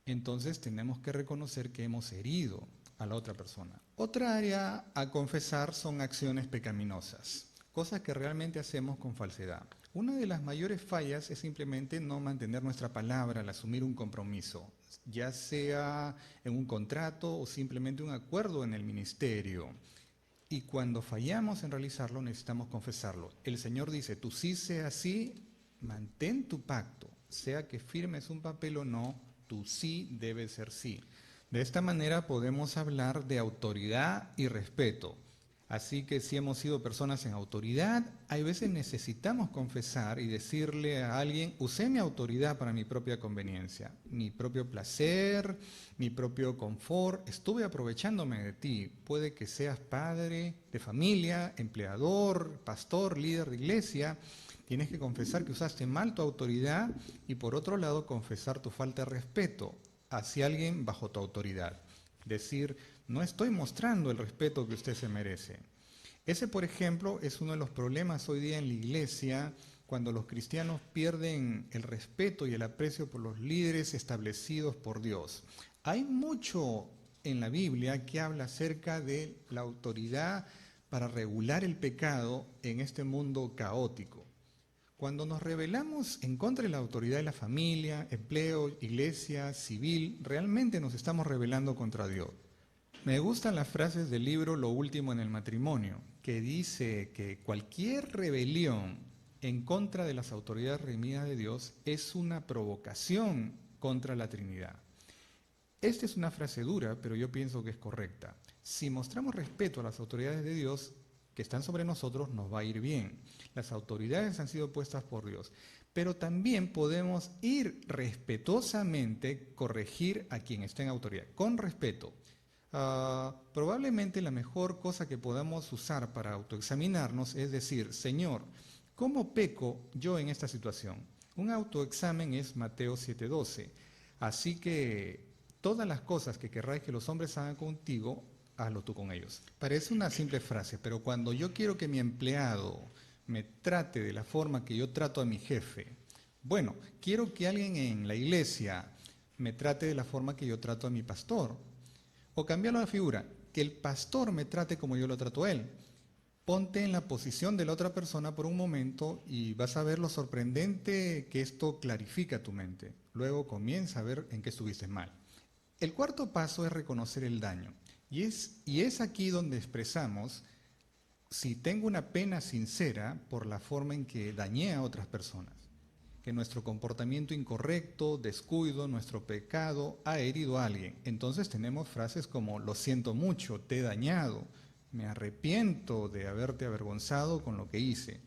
entonces tenemos que reconocer que hemos herido a la otra persona. Otra área a confesar son acciones pecaminosas, cosas que realmente hacemos con falsedad. Una de las mayores fallas es simplemente no mantener nuestra palabra al asumir un compromiso, ya sea en un contrato o simplemente un acuerdo en el ministerio. Y cuando fallamos en realizarlo, necesitamos confesarlo. El Señor dice, tú sí sea sí, mantén tu pacto, sea que firmes un papel o no, tu sí debe ser sí. De esta manera podemos hablar de autoridad y respeto. Así que si hemos sido personas en autoridad, hay veces necesitamos confesar y decirle a alguien, usé mi autoridad para mi propia conveniencia, mi propio placer, mi propio confort, estuve aprovechándome de ti. Puede que seas padre de familia, empleador, pastor, líder de iglesia. Tienes que confesar que usaste mal tu autoridad y por otro lado confesar tu falta de respeto hacia alguien bajo tu autoridad. Decir, no estoy mostrando el respeto que usted se merece. Ese, por ejemplo, es uno de los problemas hoy día en la iglesia, cuando los cristianos pierden el respeto y el aprecio por los líderes establecidos por Dios. Hay mucho en la Biblia que habla acerca de la autoridad para regular el pecado en este mundo caótico. Cuando nos rebelamos en contra de la autoridad de la familia, empleo, iglesia, civil, realmente nos estamos rebelando contra Dios. Me gustan las frases del libro Lo último en el matrimonio, que dice que cualquier rebelión en contra de las autoridades redimidas de Dios es una provocación contra la Trinidad. Esta es una frase dura, pero yo pienso que es correcta. Si mostramos respeto a las autoridades de Dios que están sobre nosotros, nos va a ir bien. Las autoridades han sido puestas por Dios, pero también podemos ir respetuosamente corregir a quien está en autoridad, con respeto. Probablemente la mejor cosa que podamos usar para autoexaminarnos es decir, Señor, ¿cómo peco yo en esta situación? Un autoexamen es Mateo 7:12. Así que todas las cosas que querráis que los hombres hagan contigo, hazlo tú con ellos. Parece una simple frase, pero cuando yo quiero que mi empleado me trate de la forma que yo trato a mi jefe, bueno, quiero que alguien en la iglesia me trate de la forma que yo trato a mi pastor. O cambiarlo la figura, que el pastor me trate como yo lo trato a él. Ponte en la posición de la otra persona por un momento y vas a ver lo sorprendente que esto clarifica tu mente. Luego comienza a ver en qué estuviste mal. El cuarto paso es reconocer el daño. Y es aquí donde expresamos si tengo una pena sincera por la forma en que dañé a otras personas. Que nuestro comportamiento incorrecto, descuido, nuestro pecado ha herido a alguien. Entonces tenemos frases como, lo siento mucho, te he dañado, me arrepiento de haberte avergonzado con lo que hice.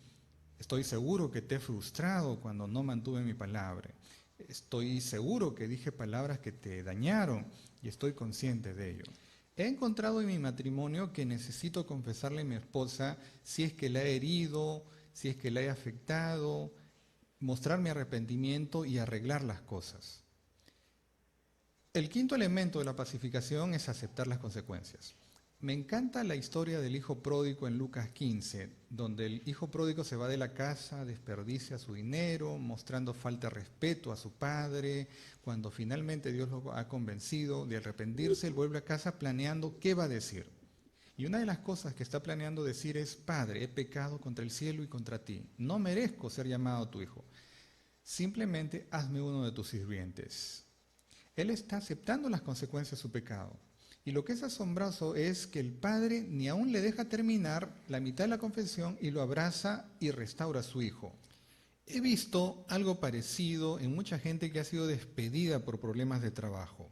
Estoy seguro que te he frustrado cuando no mantuve mi palabra. Estoy seguro que dije palabras que te dañaron y estoy consciente de ello. He encontrado en mi matrimonio que necesito confesarle a mi esposa si es que la he herido, si es que la he afectado, mostrar mi arrepentimiento y arreglar las cosas. El quinto elemento de la pacificación es aceptar las consecuencias. Me encanta la historia del hijo pródigo en Lucas 15, donde el hijo pródigo se va de la casa, desperdicia su dinero, mostrando falta de respeto a su padre. Cuando finalmente Dios lo ha convencido de arrepentirse, él vuelve a casa planeando qué va a decir. Y una de las cosas que está planeando decir es, Padre, he pecado contra el cielo y contra ti. No merezco ser llamado tu hijo. Simplemente hazme uno de tus sirvientes. Él está aceptando las consecuencias de su pecado. Y lo que es asombroso es que el padre ni aún le deja terminar la mitad de la confesión y lo abraza y restaura a su hijo. He visto algo parecido en mucha gente que ha sido despedida por problemas de trabajo.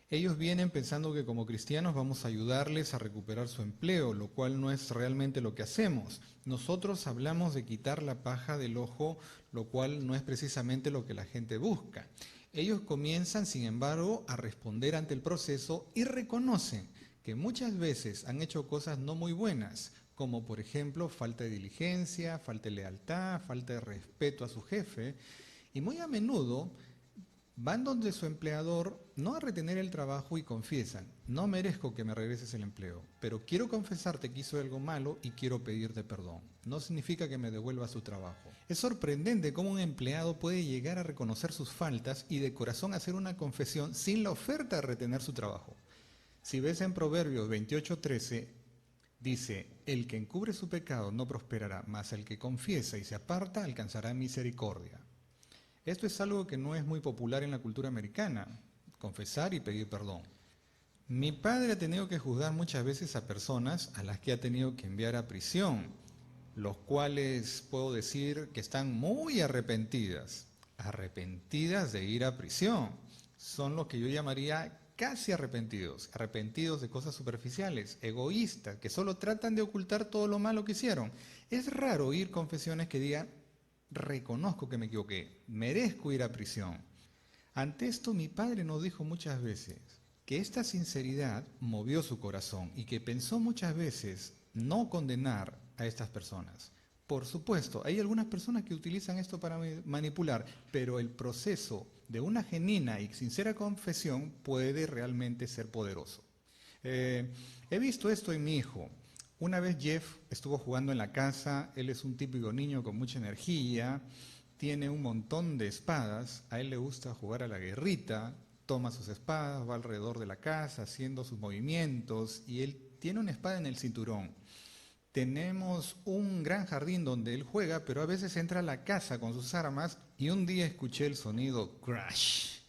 Ellos vienen pensando que como cristianos vamos a ayudarles a recuperar su empleo, lo cual no es realmente lo que hacemos. Nosotros hablamos de quitar la paja del ojo, lo cual no es precisamente lo que la gente busca. Ellos comienzan, sin embargo, a responder ante el proceso y reconocen que muchas veces han hecho cosas no muy buenas, como por ejemplo falta de diligencia, falta de lealtad, falta de respeto a su jefe, y muy a menudo Van donde su empleador no a retener el trabajo y confiesan, no merezco que me regreses el empleo, pero quiero confesarte que hizo algo malo y quiero pedirte perdón. No significa que me devuelva su trabajo. Es sorprendente cómo un empleado puede llegar a reconocer sus faltas y de corazón hacer una confesión sin la oferta de retener su trabajo. Si ves en Proverbios 28:13, dice, el que encubre su pecado no prosperará, mas el que confiesa y se aparta alcanzará misericordia. Esto es algo que no es muy popular en la cultura americana, confesar y pedir perdón. Mi padre ha tenido que juzgar muchas veces a personas a las que ha tenido que enviar a prisión, los cuales puedo decir que están muy arrepentidas de ir a prisión. Son los que yo llamaría casi arrepentidos de cosas superficiales, egoístas, que solo tratan de ocultar todo lo malo que hicieron. Es raro oír confesiones que digan, reconozco que me equivoqué, merezco ir a prisión. Ante esto mi padre nos dijo muchas veces que esta sinceridad movió su corazón y que pensó muchas veces no condenar a estas personas. Por supuesto, hay algunas personas que utilizan esto para manipular, pero el proceso de una genuina y sincera confesión puede realmente ser poderoso. He visto esto en mi hijo. Una vez Jeff estuvo jugando en la casa, él es un típico niño con mucha energía, tiene un montón de espadas, a él le gusta jugar a la guerrita, toma sus espadas, va alrededor de la casa haciendo sus movimientos y él tiene una espada en el cinturón. Tenemos un gran jardín donde él juega, pero a veces entra a la casa con sus armas y un día escuché el sonido crash.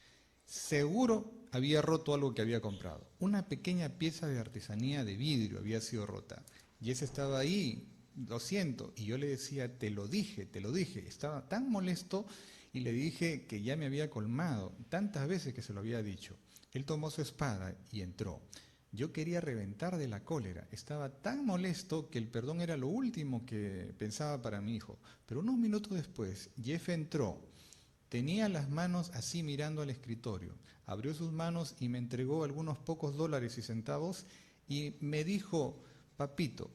Seguro había roto algo que había comprado. Una pequeña pieza de artesanía de vidrio había sido rota. Y ese estaba ahí, lo siento. Y yo le decía, te lo dije. Estaba tan molesto y le dije que ya me había colmado, tantas veces que se lo había dicho. Él tomó su espada y entró. Yo quería reventar de la cólera. Estaba tan molesto que el perdón era lo último que pensaba para mi hijo. Pero unos minutos después, Jeff entró. Tenía las manos así mirando al escritorio. Abrió sus manos y me entregó algunos pocos dólares y centavos y me dijo, papito,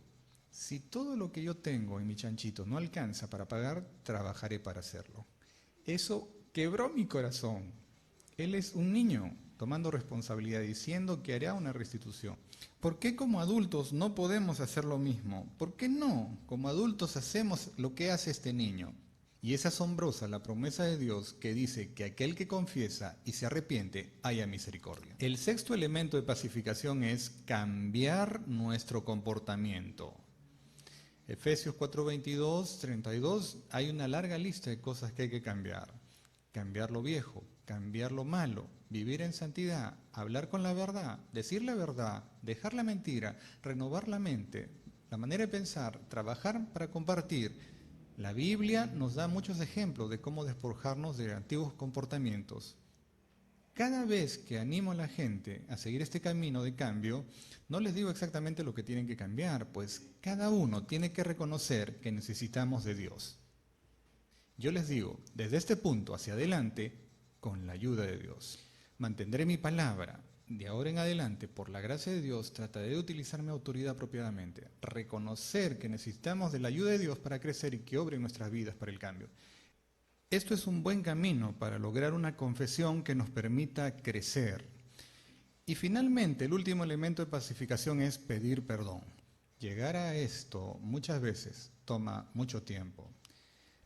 si todo lo que yo tengo en mi chanchito no alcanza para pagar, trabajaré para hacerlo. Eso quebró mi corazón. Él es un niño tomando responsabilidad, diciendo que hará una restitución. ¿Por qué como adultos no podemos hacer lo mismo? ¿Por qué no? Como adultos hacemos lo que hace este niño. Y es asombrosa la promesa de Dios que dice que aquel que confiesa y se arrepiente haya misericordia. El sexto elemento de pacificación es cambiar nuestro comportamiento. Efesios 4:22, 32, hay una larga lista de cosas que hay que cambiar. Cambiar lo viejo, cambiar lo malo, vivir en santidad, hablar con la verdad, decir la verdad, dejar la mentira, renovar la mente, la manera de pensar, trabajar para compartir. La Biblia nos da muchos ejemplos de cómo despojarnos de antiguos comportamientos. Cada vez que animo a la gente a seguir este camino de cambio, no les digo exactamente lo que tienen que cambiar, pues cada uno tiene que reconocer que necesitamos de Dios. Yo les digo, desde este punto hacia adelante, con la ayuda de Dios, mantendré mi palabra. De ahora en adelante, por la gracia de Dios, trataré de utilizar mi autoridad apropiadamente, reconocer que necesitamos de la ayuda de Dios para crecer y que obre en nuestras vidas para el cambio. Esto es un buen camino para lograr una confesión que nos permita crecer. Y finalmente, el último elemento de pacificación es pedir perdón. Llegar a esto muchas veces toma mucho tiempo.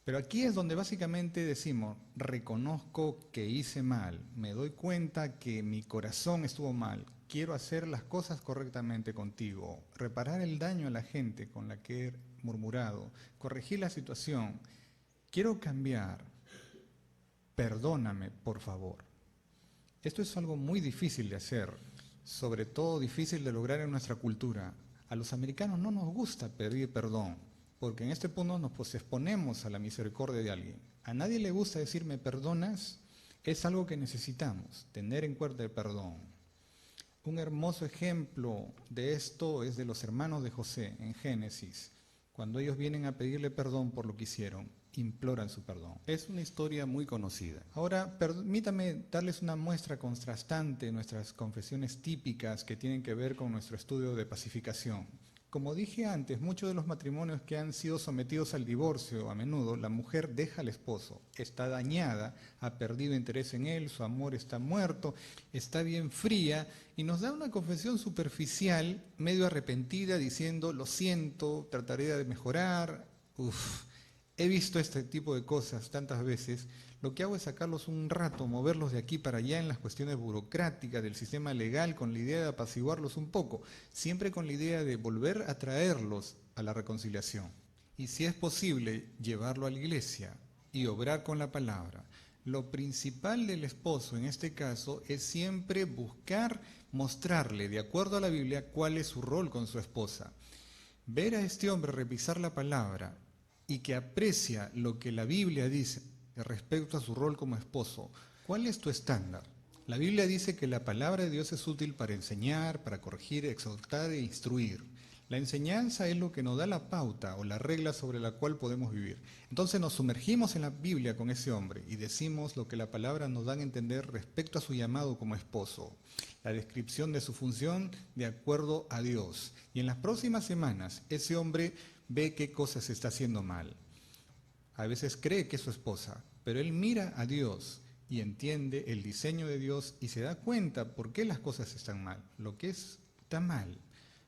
Pero aquí es donde básicamente decimos, reconozco que hice mal, me doy cuenta que mi corazón estuvo mal, quiero hacer las cosas correctamente contigo, reparar el daño a la gente con la que he murmurado, corregir la situación, quiero cambiar, perdóname, por favor. Esto es algo muy difícil de hacer, sobre todo difícil de lograr en nuestra cultura. A los americanos no nos gusta pedir perdón, porque en este punto nos exponemos a la misericordia de alguien. A nadie le gusta decir me perdonas, es algo que necesitamos, tener en cuenta el perdón. Un hermoso ejemplo de esto es de los hermanos de José en Génesis. Cuando ellos vienen a pedirle perdón por lo que hicieron, imploran su perdón. Es una historia muy conocida. Ahora, permítame darles una muestra contrastante de nuestras confesiones típicas que tienen que ver con nuestro estudio de pacificación. Como dije antes, muchos de los matrimonios que han sido sometidos al divorcio, a menudo la mujer deja al esposo, está dañada, ha perdido interés en él, su amor está muerto, está bien fría y nos da una confesión superficial, medio arrepentida, diciendo, lo siento, trataré de mejorar. Uf, he visto este tipo de cosas tantas veces. Lo que hago es sacarlos un rato, moverlos de aquí para allá en las cuestiones burocráticas del sistema legal con la idea de apaciguarlos un poco, siempre con la idea de volver a traerlos a la reconciliación. Y si es posible, llevarlo a la iglesia y obrar con la palabra. Lo principal del esposo en este caso es siempre buscar mostrarle, de acuerdo a la Biblia, cuál es su rol con su esposa. Ver a este hombre revisar la palabra y que aprecia lo que la Biblia dice respecto a su rol como esposo. ¿Cuál es tu estándar? La Biblia dice que la palabra de Dios es útil para enseñar, para corregir, exhortar e instruir. La enseñanza es lo que nos da la pauta o la regla sobre la cual podemos vivir. Entonces nos sumergimos en la Biblia con ese hombre y decimos lo que la palabra nos da a entender respecto a su llamado como esposo, la descripción de su función de acuerdo a Dios. Y en las próximas semanas ese hombre ve qué cosas está haciendo mal. A veces cree que es su esposa, pero él mira a Dios y entiende el diseño de Dios y se da cuenta por qué las cosas están mal. Lo que está mal,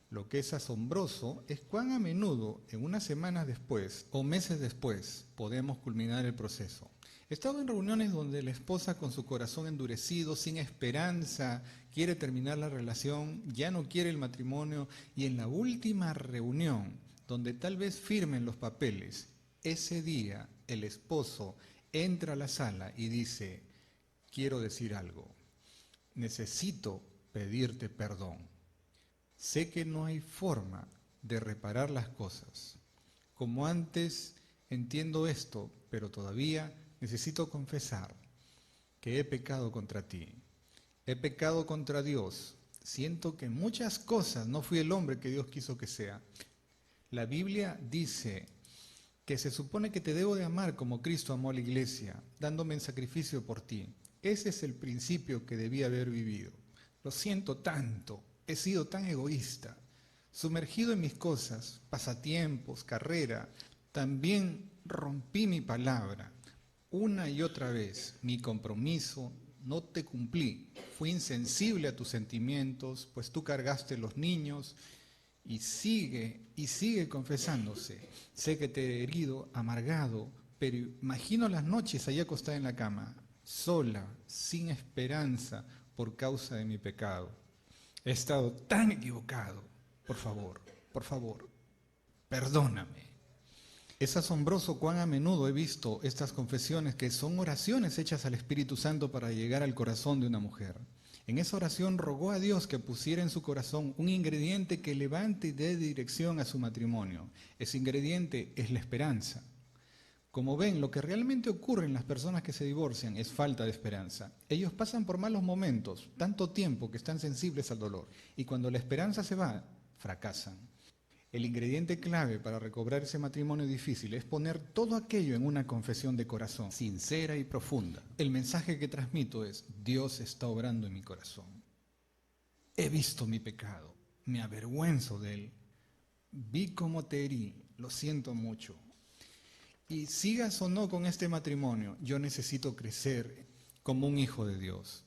lo que es asombroso, es cuán a menudo, en unas semanas después o meses después, podemos culminar el proceso. He estado en reuniones donde la esposa, con su corazón endurecido, sin esperanza, quiere terminar la relación, ya no quiere el matrimonio, y en la última reunión, donde tal vez firmen los papeles, ese día el esposo entra a la sala y dice, quiero decir algo, necesito pedirte perdón. Sé que no hay forma de reparar las cosas. Como antes entiendo esto, pero todavía necesito confesar que he pecado contra ti. He pecado contra Dios. Siento que en muchas cosas no fui el hombre que Dios quiso que sea. La Biblia dice que se supone que te debo de amar como Cristo amó a la iglesia, dándome en sacrificio por ti. Ese es el principio que debía haber vivido. Lo siento tanto, he sido tan egoísta, sumergido en mis cosas, pasatiempos, carrera, también rompí mi palabra. Una y otra vez, mi compromiso no te cumplí. Fui insensible a tus sentimientos, pues tú cargaste los niños. Y sigue confesándose. Sé que te he herido, amargado, pero imagino las noches allá acostada en la cama, sola, sin esperanza, por causa de mi pecado. He estado tan equivocado. Por favor, perdóname. Es asombroso cuán a menudo he visto estas confesiones que son oraciones hechas al Espíritu Santo para llegar al corazón de una mujer. En esa oración rogó a Dios que pusiera en su corazón un ingrediente que levante y dé dirección a su matrimonio. Ese ingrediente es la esperanza. Como ven, lo que realmente ocurre en las personas que se divorcian es falta de esperanza. Ellos pasan por malos momentos, tanto tiempo que están sensibles al dolor, y cuando la esperanza se va, fracasan. El ingrediente clave para recobrar ese matrimonio difícil es poner todo aquello en una confesión de corazón, sincera y profunda. El mensaje que transmito es, Dios está obrando en mi corazón. He visto mi pecado, me avergüenzo de él. Vi cómo te herí, lo siento mucho. Y sigas o no con este matrimonio, yo necesito crecer como un hijo de Dios.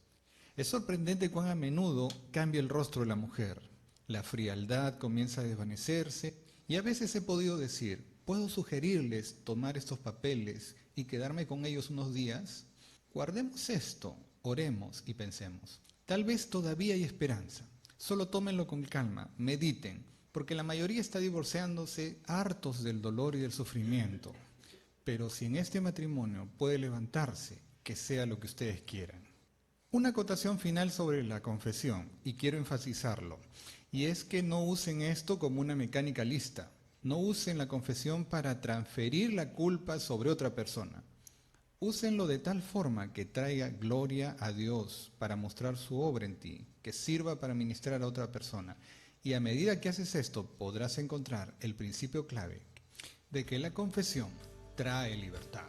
Es sorprendente cuán a menudo cambia el rostro de la mujer. La frialdad comienza a desvanecerse y a veces he podido decir, ¿puedo sugerirles tomar estos papeles y quedarme con ellos unos días? Guardemos esto, oremos y pensemos. Tal vez todavía hay esperanza. Solo tómenlo con calma, mediten, porque la mayoría está divorciándose hartos del dolor y del sufrimiento. Pero si en este matrimonio puede levantarse, que sea lo que ustedes quieran. Una acotación final sobre la confesión, y quiero enfatizarlo. Y es que no usen esto como una mecánica lista. No usen la confesión para transferir la culpa sobre otra persona. Úsenlo de tal forma que traiga gloria a Dios para mostrar su obra en ti, que sirva para ministrar a otra persona. Y a medida que haces esto, podrás encontrar el principio clave de que la confesión trae libertad.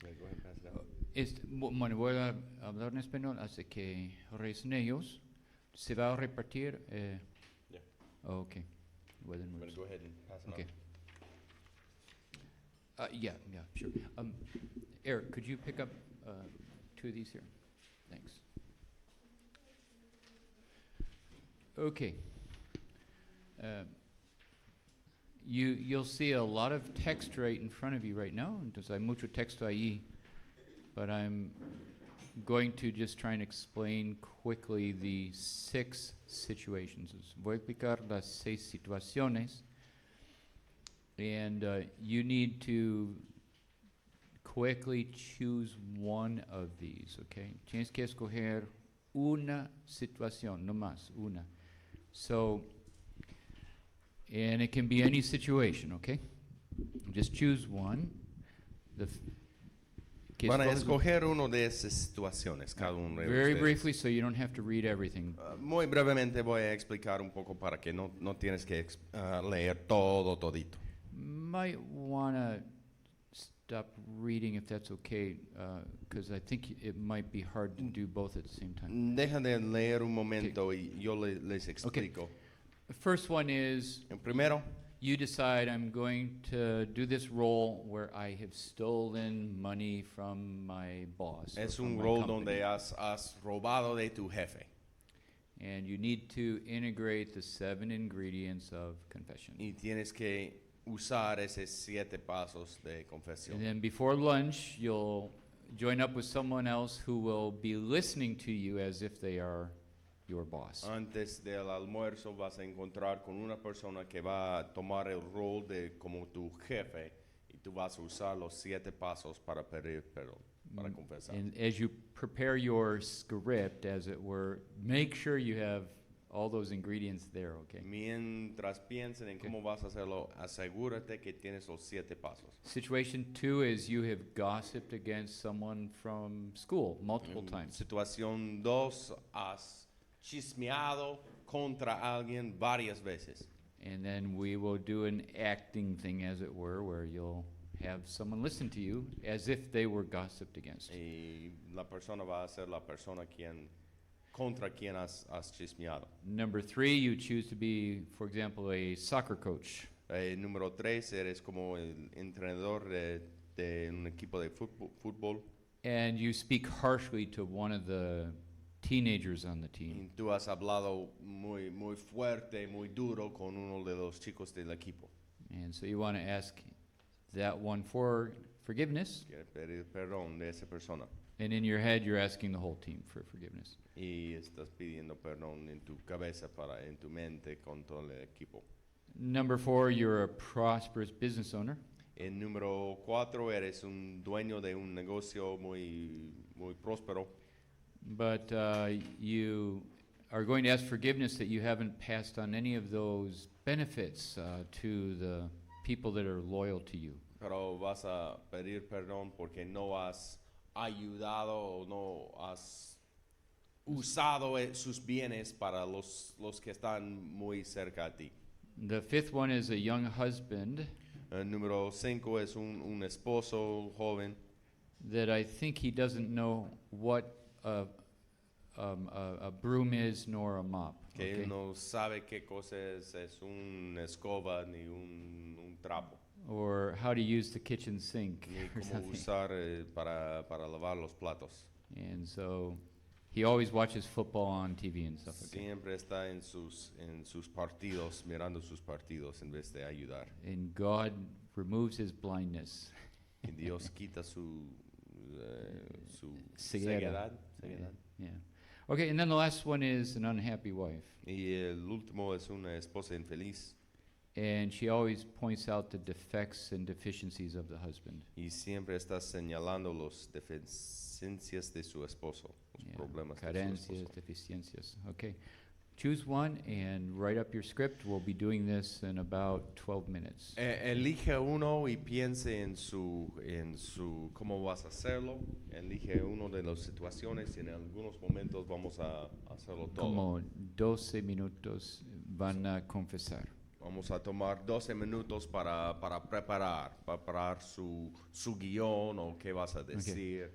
Go ahead and pass it out. Bueno, voy a hablar en español, así que recen ellos. Se va a repartir. Yeah. Ok. Well, then I'm we'll going to go ahead and pass it Okay. on. Yeah, sure. Eric, could you pick up 2 of these here? Thanks. Okay. You'll see a lot of text right in front of you right now. Entonces hay mucho texto ahí, but I'm going to just try and explain quickly the 6 situations. Voy a explicar las 6 situaciones, and you need to quickly choose one of these, okay? Tienes que escoger una situación, no más, una. So, and it can be any situation, okay? Just choose one. Que Van a escoges- escoger uno de esas situaciones, cada uno de Very ustedes. briefly, so you don't have to read everything. Muy brevemente voy a explicar un poco para que no tienes que leer todo, todito. Might want to stop reading if that's okay, because I think it might be hard to do both at the same time. Deja de leer un momento y yo les explico. The first one is En primero, you decide I'm going to do this role where I have stolen money from my boss. or es from un my rol company. donde has robado de tu jefe And you need to integrate the 7 ingredients of confession. y tienes que usar esos 7 pasos de And confesión. then before lunch, you'll join up with someone else who will be listening to you as if they are your boss. Antes del almuerzo vas a encontrar con una persona que va a tomar el rol de como tu jefe y tú vas a usar los 7 pasos para pedir perdón, para confesar. And as you prepare your script, as it were, make sure you have all those ingredients there, okay? Mientras piensen en cómo vas a hacerlo, asegúrate que tienes los 7 pasos. Situation 2 is you have gossiped against someone from school multiple times. Situación 2, has chismeado contra alguien varias veces. And then we will do an acting thing, as it were, where you'll have someone listen to you as if they were gossiped against. Y la persona va a ser la persona contra quien has chismeado. Number 3, you choose to be, for example, a soccer coach. Número 3, eres como el entrenador de un equipo de fútbol And you speak harshly to one of the teenagers on the team. y tú has hablado muy fuerte, muy duro con uno de los chicos del equipo. And so you want to ask that one for forgiveness. Quieres pedir perdón de esa persona And in your head, you're asking the whole team for forgiveness. y estás pidiendo perdón en tu cabeza, en tu mente con todo el equipo. Number 4, you're a prosperous business owner. En número 4, eres un dueño de un negocio muy próspero, But you are going to ask forgiveness that you haven't passed on any of those benefits to the people that are loyal to you. pero vas a pedir perdón porque no has ayudado o no has usado sus bienes para los que están muy cerca a ti. The 5th one is a young husband Número 5 es un esposo joven that I think he doesn't know what a broom is nor a mop. que Okay? él no sabe qué cosa es una escoba ni un trapo, Or how to use the kitchen sink ni or cómo something. usar para lavar los platos. And so he always watches football on TV and stuff like that. Siempre está en sus partidos, mirando sus partidos en vez de ayudar. And God removes his blindness. Y Dios quita su Ceguera. ceguedad. Yeah. Okay, and then the last one is an unhappy wife. Y el último es una esposa infeliz And she always points out the defects and deficiencies of the husband. y siempre está señalando las deficiencias de su esposo, los Yeah, problemas de su carencias, esposo. deficiencias. Okay. Choose one and write up your script. We'll be doing this in about 12 minutes. Elige uno y piense en su cómo vas a hacerlo. Elige uno de las situaciones y en algunos momentos vamos a hacerlo todo. Como 12 minutos van a confesar. Vamos a tomar 12 minutos para preparar su guión o qué vas a decir.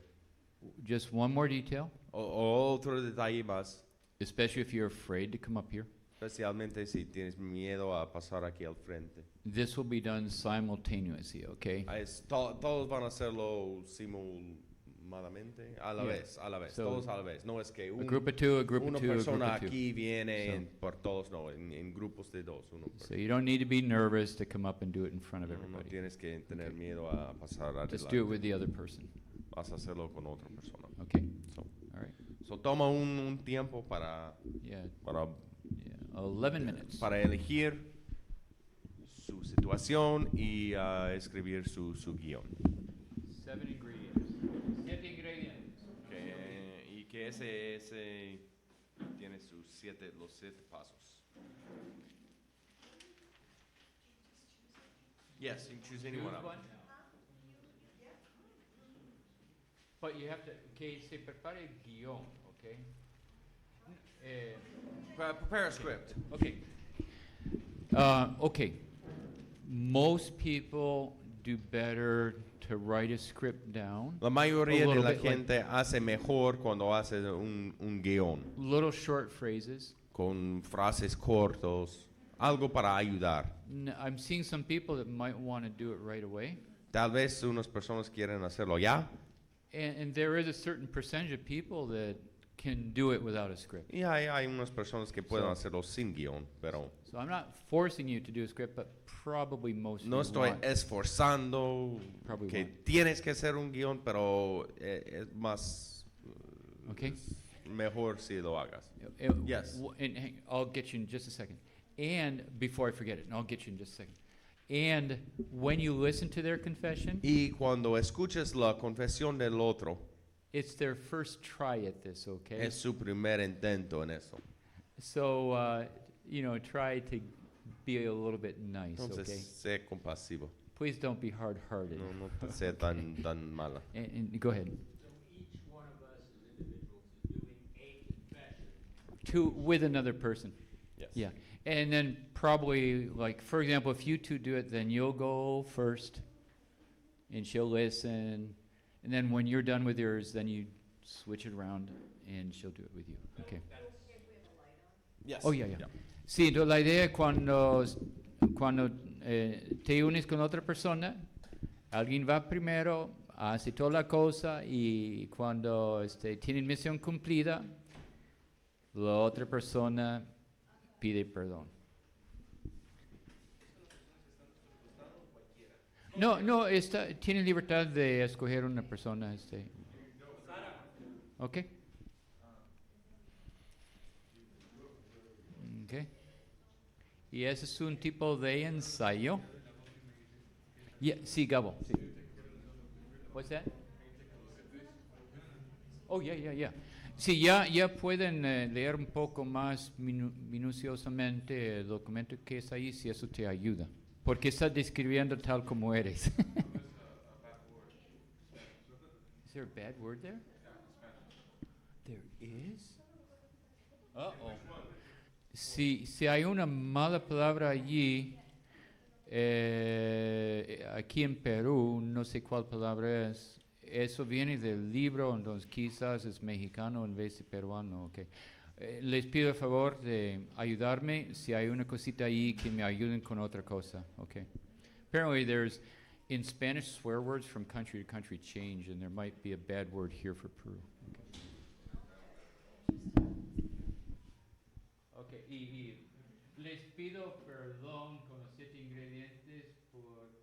Just one more detail, Otro detalle más, especially if you're afraid to come up here. especialmente si tienes miedo a pasar aquí al frente. This will be done simultaneously, okay? Todos van a hacerlo simuladamente, a la Yeah. vez, a la vez, So, todos a la vez. No es que A group of two, a group una of two, a group persona of two. aquí viene So- por todos, no, en grupos de dos. So you don't need to be nervous to come up and do it in front of No everybody. tienes que tener Okay. miedo a pasar Just do it adelante. with the other person, Vas a hacerlo con otra persona. okay? So, All right, so toma un tiempo yeah, para 11 minutes. elegir su situación y escribir su guión. 7 ingredients. 7 ingredients. Y que ese tiene los 7 pasos. Yes, you can choose any one of them. But you have to, que se prepare el guión, okay? Prepare a script. Okay. Okay. Most people do better to write a script down. La mayoría A de little la bit like- gente hace mejor cuando hace un guión Little short phrases. con frases cortos, algo para ayudar. I'm seeing some people that might want to do it right away. Tal vez unas personas quieren hacerlo ya And there is a certain percentage of people that can do it without a script. y hay unas personas que pueden So- hacerlo sin guión, pero So I'm not forcing you to do a script, but probably most of no you estoy want. esforzando Probably que won't. tienes que hacer un guión, pero es más Okay? mejor si lo hagas. Yes. And I'll get you in just a second. And before I forget it, and I'll get you in just a second. And when you listen to their confession, Y cuando escuches la confesión del otro, it's their first try at this, okay? es su primer intento en eso. So, try to be a little bit nice, Entonces, okay? sé compasivo. Please don't be hard-hearted. No te sé tan mala. And go ahead. So each one of us as individuals is doing a confession. With another person. Yes. Yeah. And then probably, like, for example, if you two do it, then you'll go first, and she'll listen. And then when you're done with yours, then you switch it around, and she'll do it with you. Okay. Yes. Oh, yeah. Sí, entonces la idea es cuando te unes con otra persona, alguien va primero, hace toda la cosa, y cuando tienen misión cumplida, la otra persona pide perdón. No, tiene libertad de escoger una persona. Ok. Okay. Y ese es un tipo de ensayo. Sí, Gabo. Sí. What's that? Oh, yeah. Sí, ya pueden leer un poco más minuciosamente el documento que está ahí, si eso te ayuda. Porque está describiendo tal como eres. Is there a bad word there? There is? Uh-oh. Si hay una mala palabra allí, aquí en Perú, no sé cuál palabra es, eso viene del libro, entonces quizás es mexicano en vez de peruano. Okay. Les pido el favor de ayudarme si hay una cosita ahí que me ayuden con otra cosa. Okay. Apparently there's, in Spanish, swear words from country to country change, and there might be a bad word here for Peru. Okay. Y les pido perdón con los 7 ingredientes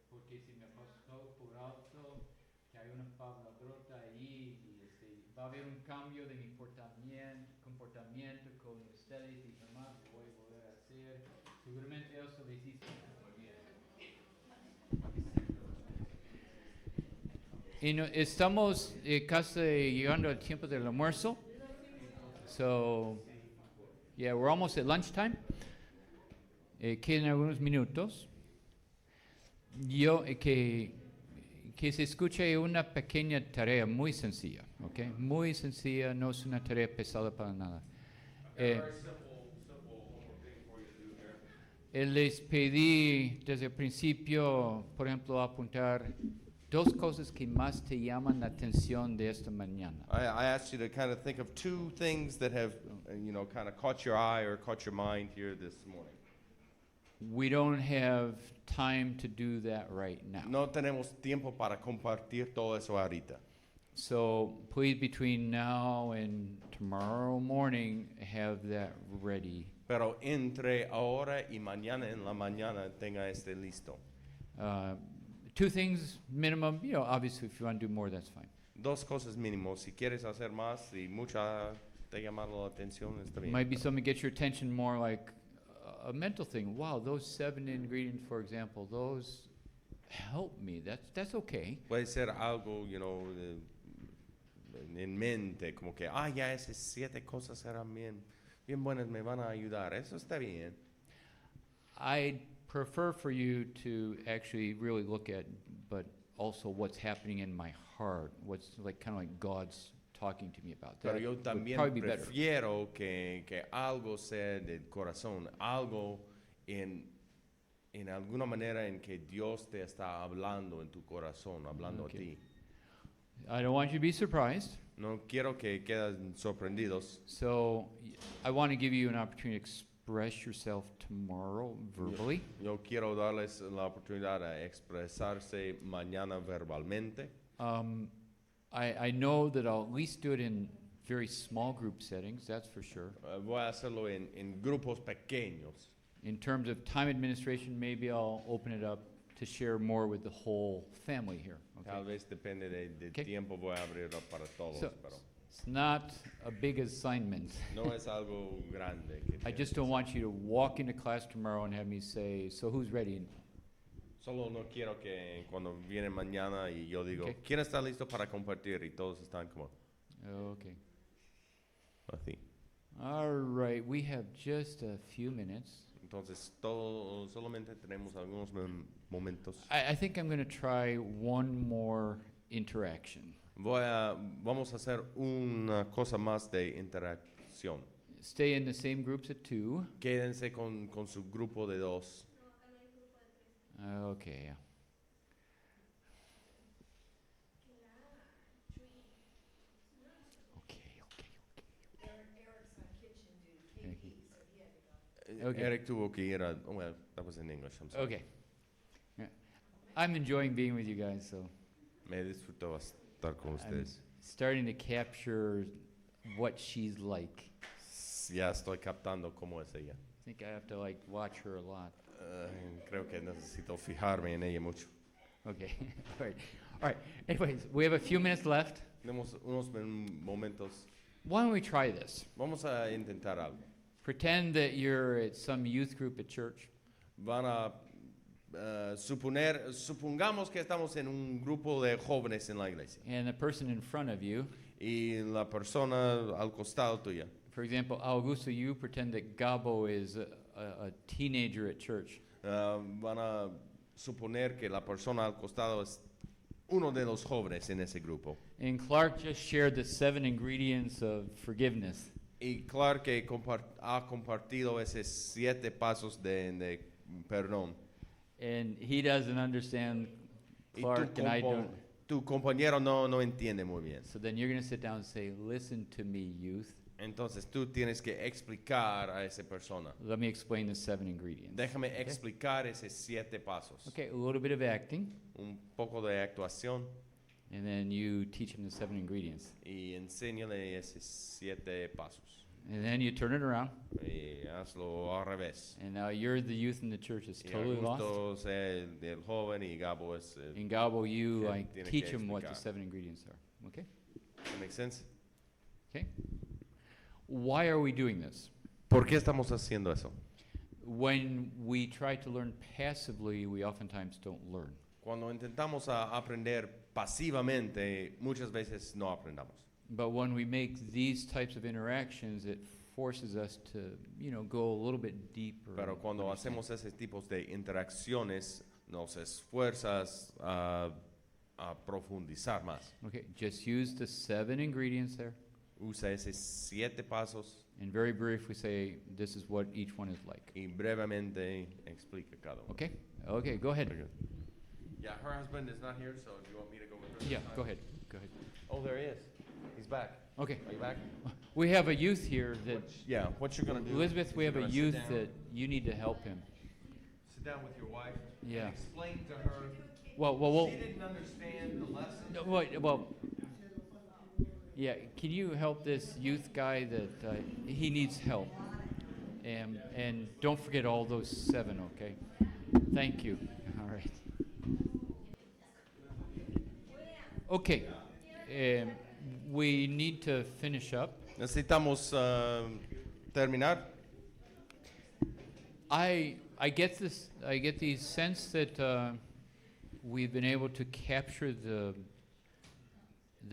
porque se me pasó por alto que hay una palabrota ahí y va a haber un cambio de mi comportamiento con ustedes y jamás lo voy a volver a hacer. Seguramente eso les hice muy bien. Y estamos casi llegando al tiempo del almuerzo. So, yeah, we're almost at lunchtime. Quedan algunos minutos. Que se escuche una pequeña tarea muy sencilla, ¿ok? Muy sencilla, no es una tarea pesada para nada. Les pedí desde el principio, por ejemplo, apuntar dos cosas que más te llaman la atención de esta mañana. I asked you to kind of think of two things that have, kind of caught your eye or caught your mind here this morning. We don't have time to do that right now. No tenemos tiempo para compartir todo eso ahorita. So please, between now and tomorrow morning, have that ready. Pero entre ahora y mañana en la mañana tenga este listo. Two things minimum, obviously if you want to do more, that's fine. Dos cosas mínimo. Si quieres hacer más y mucha te llama la atención, está bien. Might be something that gets your attention more like a mental thing. Wow, those 7 ingredients, for example, those help me. That's okay. Puede ser algo, en mente, como que, ya esas 7 cosas eran bien buenas, me van a ayudar. Eso está bien. I'd prefer for you to actually really look at, but also what's happening in my heart, what's kind of like God's talking to me about. That Pero yo would también probably be better. prefiero que algo sea del corazón, algo en alguna manera en que Dios te está hablando en tu corazón, hablando Okay. a ti. I don't want you to be surprised. No quiero que queden sorprendidos. So I want to give you an opportunity to express yourself tomorrow verbally. Yo quiero darles la oportunidad de expresarse mañana verbalmente. I know that I'll at least do it in very small group settings, that's for sure. Voy a hacerlo en grupos pequeños. In terms of time administration, maybe I'll open it up to share more with the whole family here. Tal Okay? vez depende del Okay. tiempo, voy a abrirlo para todos, So- pero It's not a big assignment. no es algo grande. Que I tienes just que don't hacer. want you to walk into class tomorrow and have me say, so who's ready? Solo no quiero que cuando viene mañana y yo digo, Okay. ¿quién está listo para compartir? Y todos están como Okay. así. All right, we have just a few minutes. Entonces, solamente tenemos algunos momentos. I think I'm going to try one more interaction. Vamos a hacer una cosa más de interacción. Stay in the same groups at 2. Quédense con su grupo de 2. Okay. Yeah. Okay. Eric's on kitchen duty, KP, so he had to go. Okay. Eric tuvo que ir a, well, that was in English, I'm sorry. Okay. Yeah. I'm enjoying being with you guys, so Me disfruto estar con I'm ustedes. starting to capture what she's like. Ya estoy captando cómo es ella. I think I have to watch her a lot. Creo que necesito fijarme en ella mucho. Okay. All right. All right. Anyways, we have a few minutes left. Tenemos unos momentos. Why don't we try this? Vamos a intentar algo. Pretend that you're at some youth group at church. Van a supongamos que estamos en un grupo de jóvenes en la iglesia And the person in front of you, y la persona al costado tuya. for example, Augusto, you pretend that Gabo is a teenager at church. Van a suponer que la persona al costado es uno de los jóvenes en ese grupo. And Clark just shared the 7 ingredients of forgiveness. Y claro que ha compartido esos 7 pasos de perdón. And he doesn't understand Y Clark, and I don't. tu compañero no entiende muy bien. So then you're going to sit down and say, listen to me, youth. Entonces tú tienes que explicar a esa persona. Let me explain the 7 ingredients. Déjame explicar esos 7 pasos. Okay, a little bit of acting, Un poco de actuación and then you teach him the 7 ingredients. y enséñale esos 7 pasos. And then you turn it around, Y hazlo al revés. and now you're the youth in the church that's Y totally lost. Augusto es el joven y Gabo es In Gabo, you Okay, tiene que teach him what the explicar. 7 ingredients are. Okay? That makes sense? Okay? Why are we doing this? ¿Por qué estamos haciendo eso? When we try to learn passively, we oftentimes don't learn. Cuando intentamos aprender pasivamente, muchas veces no aprendamos. But when we make these types of interactions, it forces us to, go a little bit deeper. Pero cuando understand. hacemos ese tipo de interacciones, nos esfuerzas a profundizar más. Okay, just use the 7 ingredients there. Usa esos 7 pasos And very briefly say, this is what each one is like. y brevemente explica cada uno. Okay? Okay, go ahead. Very good. Yeah, her husband is not here, so do you want me to go with her? Yeah, go ahead, go ahead. Oh, there he is. He's back. Okay, Are you back? we have a youth here that, Yeah, what you're gonna do? Elizabeth, is we have you're a gonna sit youth down- that you need to help him. Sit down with your wife. Yeah. And explain to her. Well, She didn't understand the lesson. no, yeah, can you help this youth guy that, he needs help? And don't forget all those 7, okay? Thank you, all right. Okay, we need to finish up. Necesitamos terminar. I get the sense that we've been able to capture the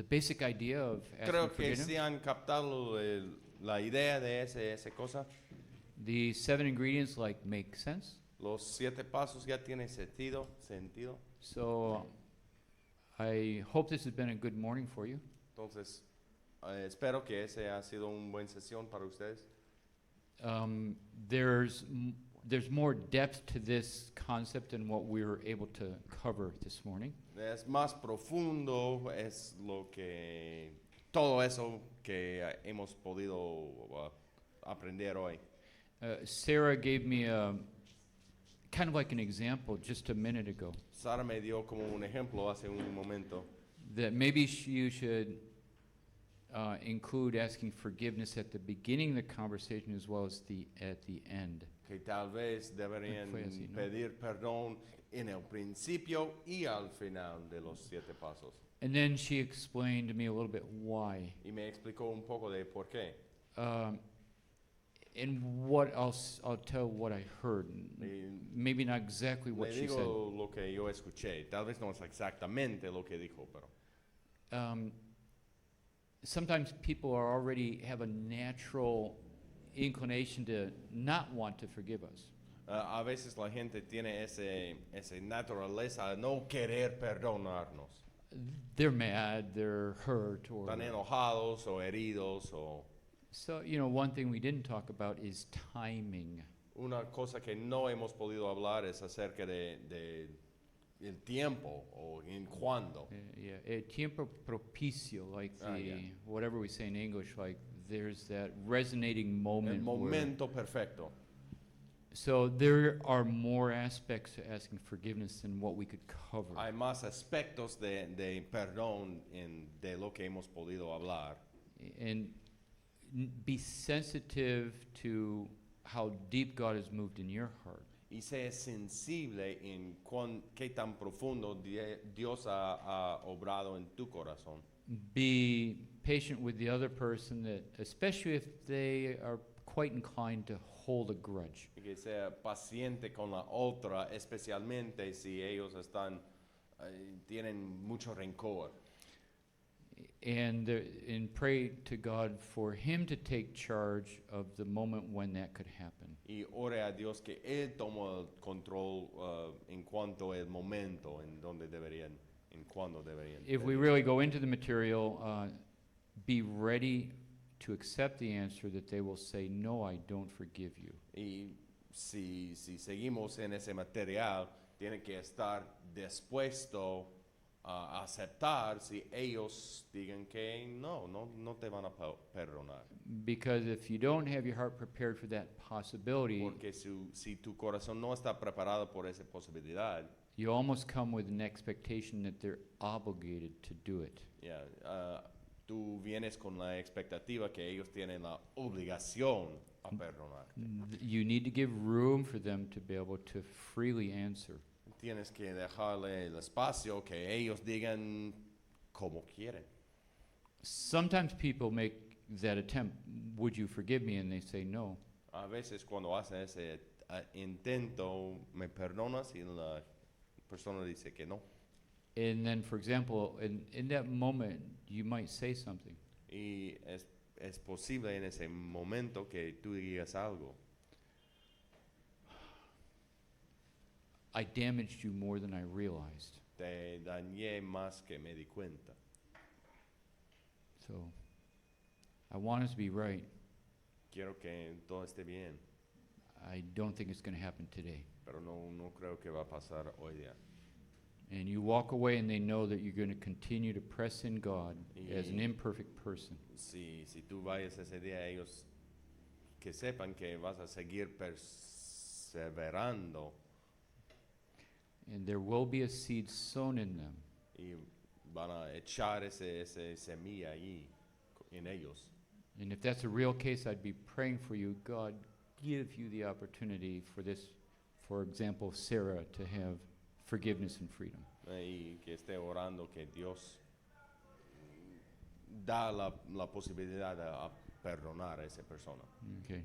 basic idea of asking Creo que forgiveness. sí han captado la idea de esa cosa. The 7 ingredients like make sense. Los 7 pasos ya tienen sentido. So I hope this has been a good morning for you. Entonces, espero que ese ha sido una buena sesión para ustedes. There's more depth to this concept than what we were able to cover this morning. Es más profundo, es lo que todo eso que hemos podido aprender hoy. Sarah gave me a kind of like an example just a minute ago Sara me dio como un ejemplo hace un momento that maybe you should include asking forgiveness at the beginning of the conversation as well as at the end. que tal vez deberían Fue así, ¿no? pedir perdón en el principio y al final de los 7 pasos. And then she explained to me a little bit why. Y me explicó un poco de por qué. And what I'll tell what I heard. Y Maybe not exactly what le she digo said. lo que yo escuché. Tal vez no es exactamente lo que dijo, pero Sometimes people have a natural inclination to not want to forgive us. a veces la gente tiene esa naturaleza de no querer perdonarnos. They're mad, they're hurt, or Están enojados o heridos o so. One thing we didn't talk about is timing. una cosa que no hemos podido hablar es acerca de el tiempo o en cuándo. Yeah, tiempo propicio, like Yeah. whatever we say in English, like there's that resonating moment. El momento perfecto. So there are more aspects to asking forgiveness than what we could cover. Hay más aspectos de perdón de lo que hemos podido hablar. And be sensitive to how deep God has moved in your heart. Y sé sensible en qué tan profundo Dios ha obrado en tu corazón. Be patient with the other person, that especially if they are quite inclined to hold a grudge. Y que sea paciente con la otra, especialmente si ellos tienen mucho rencor. And pray to God for Him to take charge of the moment when that could happen. Y ore a Dios que Él tome el control en cuanto al momento en cuando deberían. If we pedir. really go into the material, be ready to accept the answer that they will say, "No, I don't forgive you." Y si seguimos en ese material, tiene que estar dispuesto a aceptar si ellos digan que no te van a perdonar. Because if you don't have your heart prepared for that possibility, Porque si tu corazón no está preparado por esa posibilidad, you almost come with an expectation that they're obligated to do it. tú vienes con la expectativa que ellos tienen la obligación a perdonar. You need to give room for them to be able to freely answer. Tienes que dejarle el espacio que ellos digan como quieren. Sometimes people make that attempt, "Would you forgive me?" And they say no. A veces cuando hacen ese intento, ¿me perdonas? Y la persona dice que no. And then, for example, in that moment, you might say something. Y es posible en ese momento que tú digas algo. I damaged you more than I realized. Te dañé más que me di cuenta. So I want us to be right. Quiero que todo esté bien, I don't think it's going to happen today. pero no creo que va a pasar hoy día. And you walk away and they know that you're going to continue to press in God as an Y- imperfect person. Si tú vayas ese día, ellos que sepan que vas a seguir perseverando And there will be a seed sown in them. y van a echar ese semilla ahí en ellos. And if that's a real case, I'd be praying for you. God, give you the opportunity for this, for example, Sarah, to have forgiveness and freedom. Y que esté orando que Dios da la posibilidad de a perdonar a esa persona. Okay.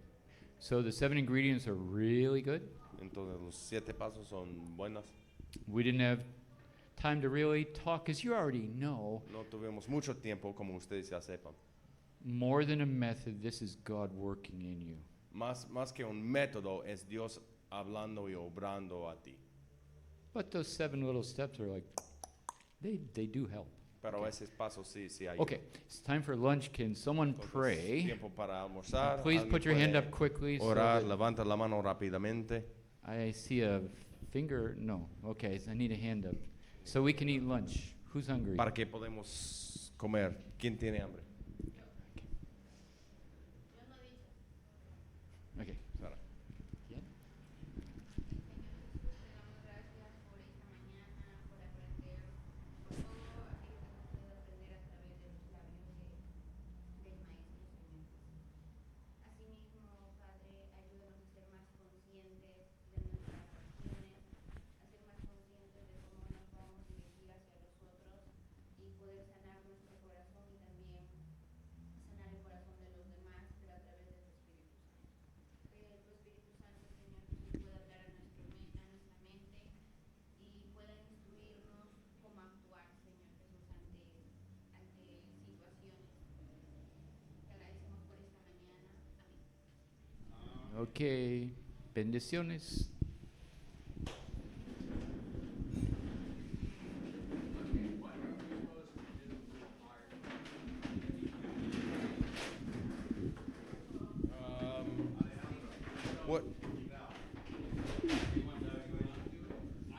So the 7 ingredients are really good. Entonces los 7 pasos son buenos. We didn't have time to really talk, because you already know, No tuvimos mucho tiempo, como ustedes ya sepan. more than a method, this is God working in you. Más que un método, es Dios hablando y obrando a ti. But those 7 little steps are like, they do help. Pero esos pasos sí ayudan. Okay, it's time for lunch. Can someone Entonces, pray? tiempo para almorzar. Please Alguien put your hand puede up quickly. So Orar, that levanta la mano rápidamente. I see a finger. No. Okay, so I need a hand up. So we can eat lunch. Who's hungry? Para que podemos comer. ¿Quién tiene hambre? Okay. Sara. ¿Quién? Okay. Bendiciones. What